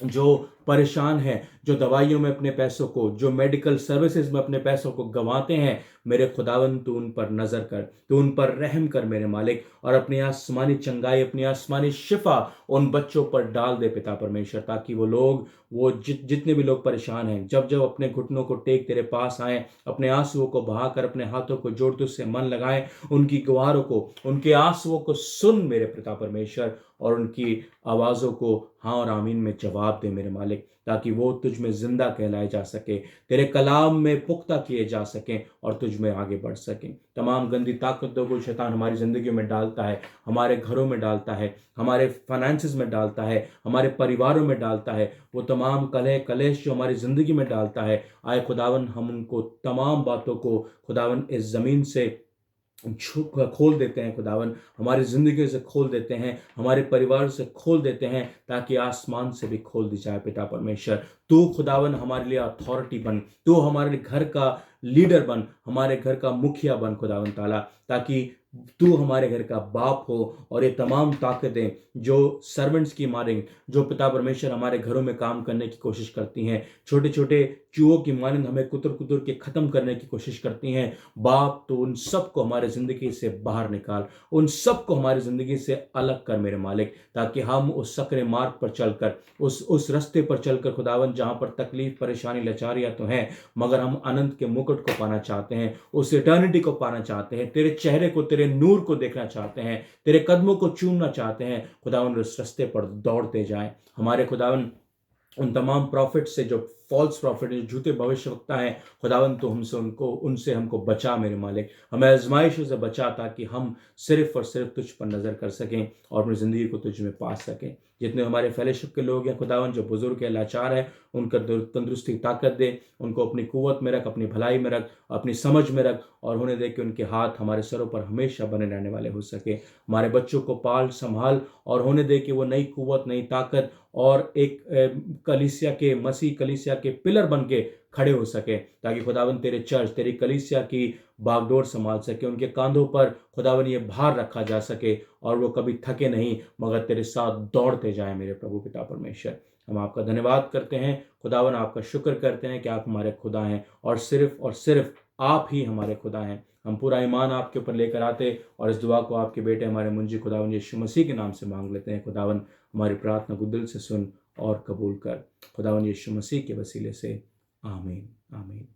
जो परेशान हैं, जो दवाइयों में अपने पैसों को, जो मेडिकल सर्विसेज में अपने पैसों को गंवाते हैं, मेरे खुदावन तू उन पर नजर कर, तू उन पर रहम कर मेरे मालिक, और अपनी आसमानी चंगाई, अपनी आसमानी शिफा उन बच्चों पर डाल दे पिता परमेश्वर, ताकि वो लोग, वो जितने भी लोग परेशान हैं, जब जब अपने घुटनों को टेक तेरे पास आए, अपने आंसुओं को बहाकर अपने हाथों को जोड़ तुझसे मन लगाएं, उनकी गुहारों को, उनके आंसुओं को सुन मेरे पिता परमेश्वर, और उनकी आवाज़ों को हाँ और आमीन में जवाब दे मेरे मालिक, ताकि वो तुझ में जिंदा कहलाए जा सके, तेरे कलाम में पुख्ता किए जा सकें और तुझ तुझ में आगे बढ़ सकें। तमाम गंदी ताकतों को शैतान हमारी ज़िंदगी में डालता है, हमारे घरों में डालता है, हमारे फाइनेंसेस में डालता है, हमारे परिवारों में डालता है, वो तमाम कलह कलेश जो हमारी ज़िंदगी में डालता है, आए खुदावन हम उनको तमाम बातों को खुदावन इस ज़मीन से खोल देते हैं। खुदावन हमारी ज़िंदगी से खोल देते हैं, हमारे परिवार से खोल देते हैं, ताकि आसमान से भी खोल दी जाए। पिता परमेश्वर, तू खुदावन हमारे लिए अथॉरिटी बन, तू हमारे लिए घर का लीडर बन, हमारे घर का मुखिया बन खुदावन ताला, ताकि तू हमारे घर का बाप हो। और ये तमाम ताकतें जो सर्वेंट्स की मारेंगे, जो पिता परमेश्वर हमारे घरों में काम करने की कोशिश करती हैं, छोटे छोटे चूहों की मानंद हमें कुतर कुतर के ख़त्म करने की कोशिश करती हैं, बाप तो उन सब को हमारे ज़िंदगी से बाहर निकाल, उन सब को हमारी ज़िंदगी से अलग कर मेरे मालिक, ताकि हम उस सकरे मार्ग पर चलकर, उस रास्ते पर चलकर खुदावन, जहाँ पर तकलीफ परेशानी लाचारियाँ तो हैं, मगर हम अनंत के मुकुट को पाना चाहते हैं, उस इटर्निटी को पाना चाहते हैं, तेरे चेहरे को, तेरे नूर को देखना चाहते हैं, तेरे कदमों को चूमना चाहते हैं। खुदावन उस रास्ते पर दौड़ते जाएं। हमारे खुदावन उन तमाम प्रॉफिट से, जो फॉल्स प्रॉफिट, जो झूठे भविष्यवक्ता हैं, खुदावन तो उनसे हमको बचा मेरे मालिक, हमें आजमाइशों से बचा, ताकि हम सिर्फ और सिर्फ तुझ पर नज़र कर सकें और अपनी ज़िंदगी को तुझ में पा सकें। जितने हमारे फेलोशिप के लोग हैं खुदावन, जो बुजुर्ग है, लाचार है, उनका तंदुरुस्ती ताकत दे, उनको अपनी कुव्वत में रख, अपनी भलाई में रख, अपनी समझ में रख, और होने दे कि उनके हाथ हमारे सरों पर हमेशा बने रहने वाले हो सके। हमारे बच्चों को पाल संभाल, और होने दे कि वो नई कुव्वत, नई ताकत और एक कलीसिया के, मसीह कलीसिया के पिलर बन के खड़े हो सके, ताकि खुदावन तेरे चर्च, तेरी कलीसिया की बागडोर संभाल सके, उनके कांधों पर खुदावन ये भार रखा जा सके, और वो कभी थके नहीं, मगर तेरे साथ दौड़ते जाए मेरे प्रभु पिता परमेश्वर। हम आपका धन्यवाद करते हैं खुदावन, आपका शुक्र करते हैं कि आप हमारे खुदा हैं, और सिर्फ आप ही हमारे खुदा हैं। हम पूरा ईमान आपके ऊपर लेकर आते, और इस दुआ को आपके बेटे हमारे मुंजी खुदावन यीशु मसीह के नाम से मांग लेते हैं। खुदावन हमारी प्रार्थना को दिल से सुन और कबूल कर, खुदावन यीशु मसीह के वसीले से, आमीन आमीन।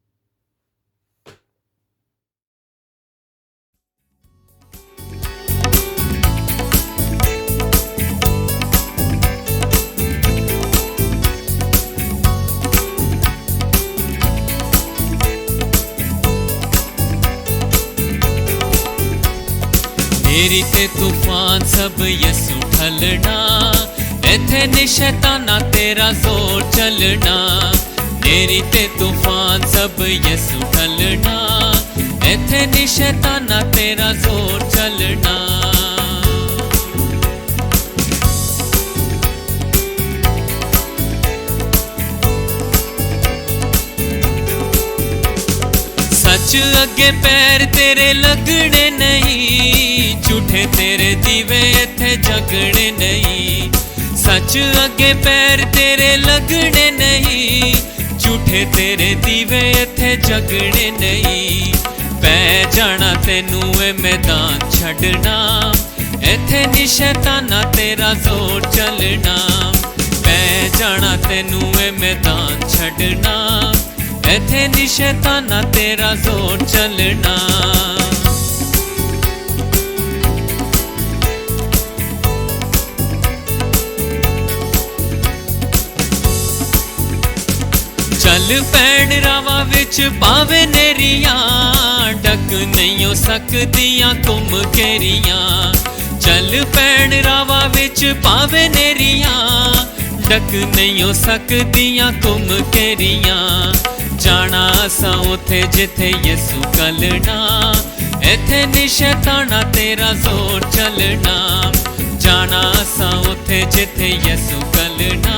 मेरी ते तूफान सब यसु ठलना, इथे नि शैताना तेरा जोर चलना। मेरी ते तूफान सब यसु ठलना, इथे नि शैताना तेरा जोर चलना। सच अगे पैर तेरे लगने नहीं, झूठे तेरे दीवे इथे जगने नहीं। सच अगे पैर तेरे लगने नहीं, झूठे तेरे दीवे इथे जगने नहीं। पै जाना तेनू ए मैदान छड़ना, इथे नि शैताना तेरा जोर चलना। पै जाना तेनू ए मैदान छड़ना, इथे नि शैताना तेरा जोर चलना। चल पैण रावा विच पावे नेरियां, डक नहीं हो सकदियां तुम घेरियां। चल पैण रावा विच पावे नेरियां, डक नहीं हो सकदियां तुम घेरियां। जाना असा उथे जिथे यसु कलना, इथे नि शैताना तेरा जोर चलना। जाना असा उथे जिथे यसु कलना,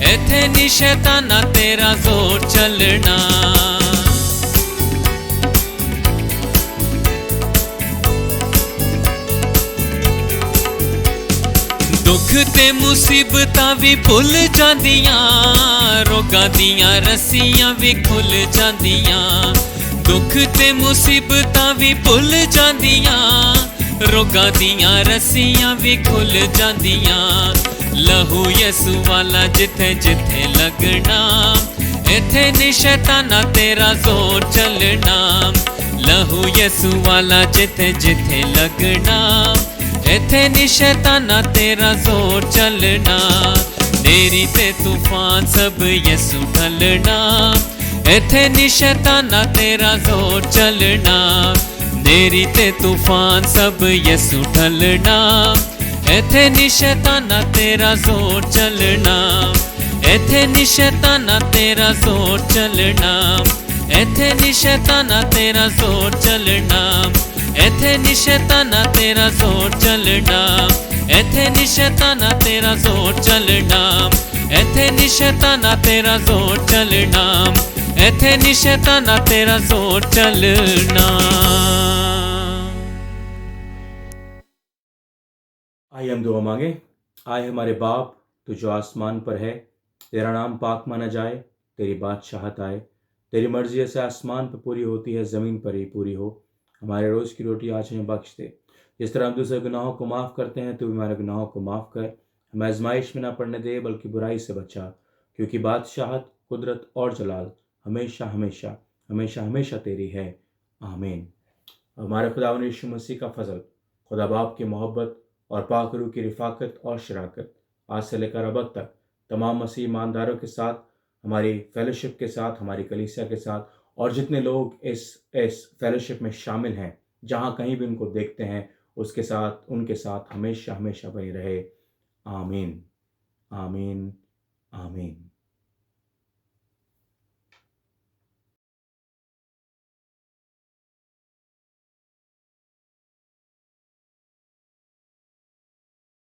इथे नि शैताना तेरा जोर चलना। दुख ते मुसीबतां भी भुल जांदियां, रोगां दियां रस्सियां भी खुल जांदियां। दुख ते मुसीबतां भी भुल जांदियां, रोगां दियां रस्सियां भी खुल जांदियां। लहू यसु वाला जिथे जिथे लगना, इथे नि शैताना तेरा जोर चलना। लहू यसु वाला जिथे जिथे लगना, इथे नि शैताना तेरा जोर चलना। नेरी ते तूफान सब यसु ठलना, इथे नी शैताना तेरा जोर चलना, नेरी ते तूफान सब यसु ठलना। इथे नी शैताना तेरा जोर चलना, इथे नी शैताना तेरा जोर चलना, इथे नी शैताना तेरा जोर चलना, इथे नी शैताना तेरा जोर चलना, इथे नी शैताना तेरा जोर चलना, इथे नी शैताना तेरा जोर चलना, इथे नी शैताना तेरा जोर चलना। आइए हम दुआ मांगे। आए हमारे बाप, तू जो आसमान पर है, तेरा नाम पाक माना जाए, तेरी बादशाहत आए, तेरी मर्जी जैसे आसमान पर पूरी होती है ज़मीन पर ही पूरी हो। हमारे रोज़ की रोटी आज हमें बख्श दे, जिस तरह हम दूसरे गुनाहों को माफ़ करते हैं, तू भी हमारे गुनाहों को माफ़ कर। हमें आजमाइश में ना पड़ने दे, बल्कि बुराई से बचा, क्योंकि बादशाहत, कुदरत और जलाल हमेशा हमेशा हमेशा हमेशा तेरी है। आमीन। हमारे खुदावंद यीशु मसीह का फजल, खुदा बाप की मोहब्बत और पाक रूह की रिफ़ाकत और शराकत आज से लेकर अब तक तमाम मसीह ईमानदारों के साथ, हमारी फेलोशिप के साथ, हमारी कलीसिया के साथ और जितने लोग इस फेलोशिप में शामिल हैं, जहाँ कहीं भी उनको देखते हैं, उसके साथ उनके साथ हमेशा हमेशा बनी रहे। आमीन, आमीन, आमीन।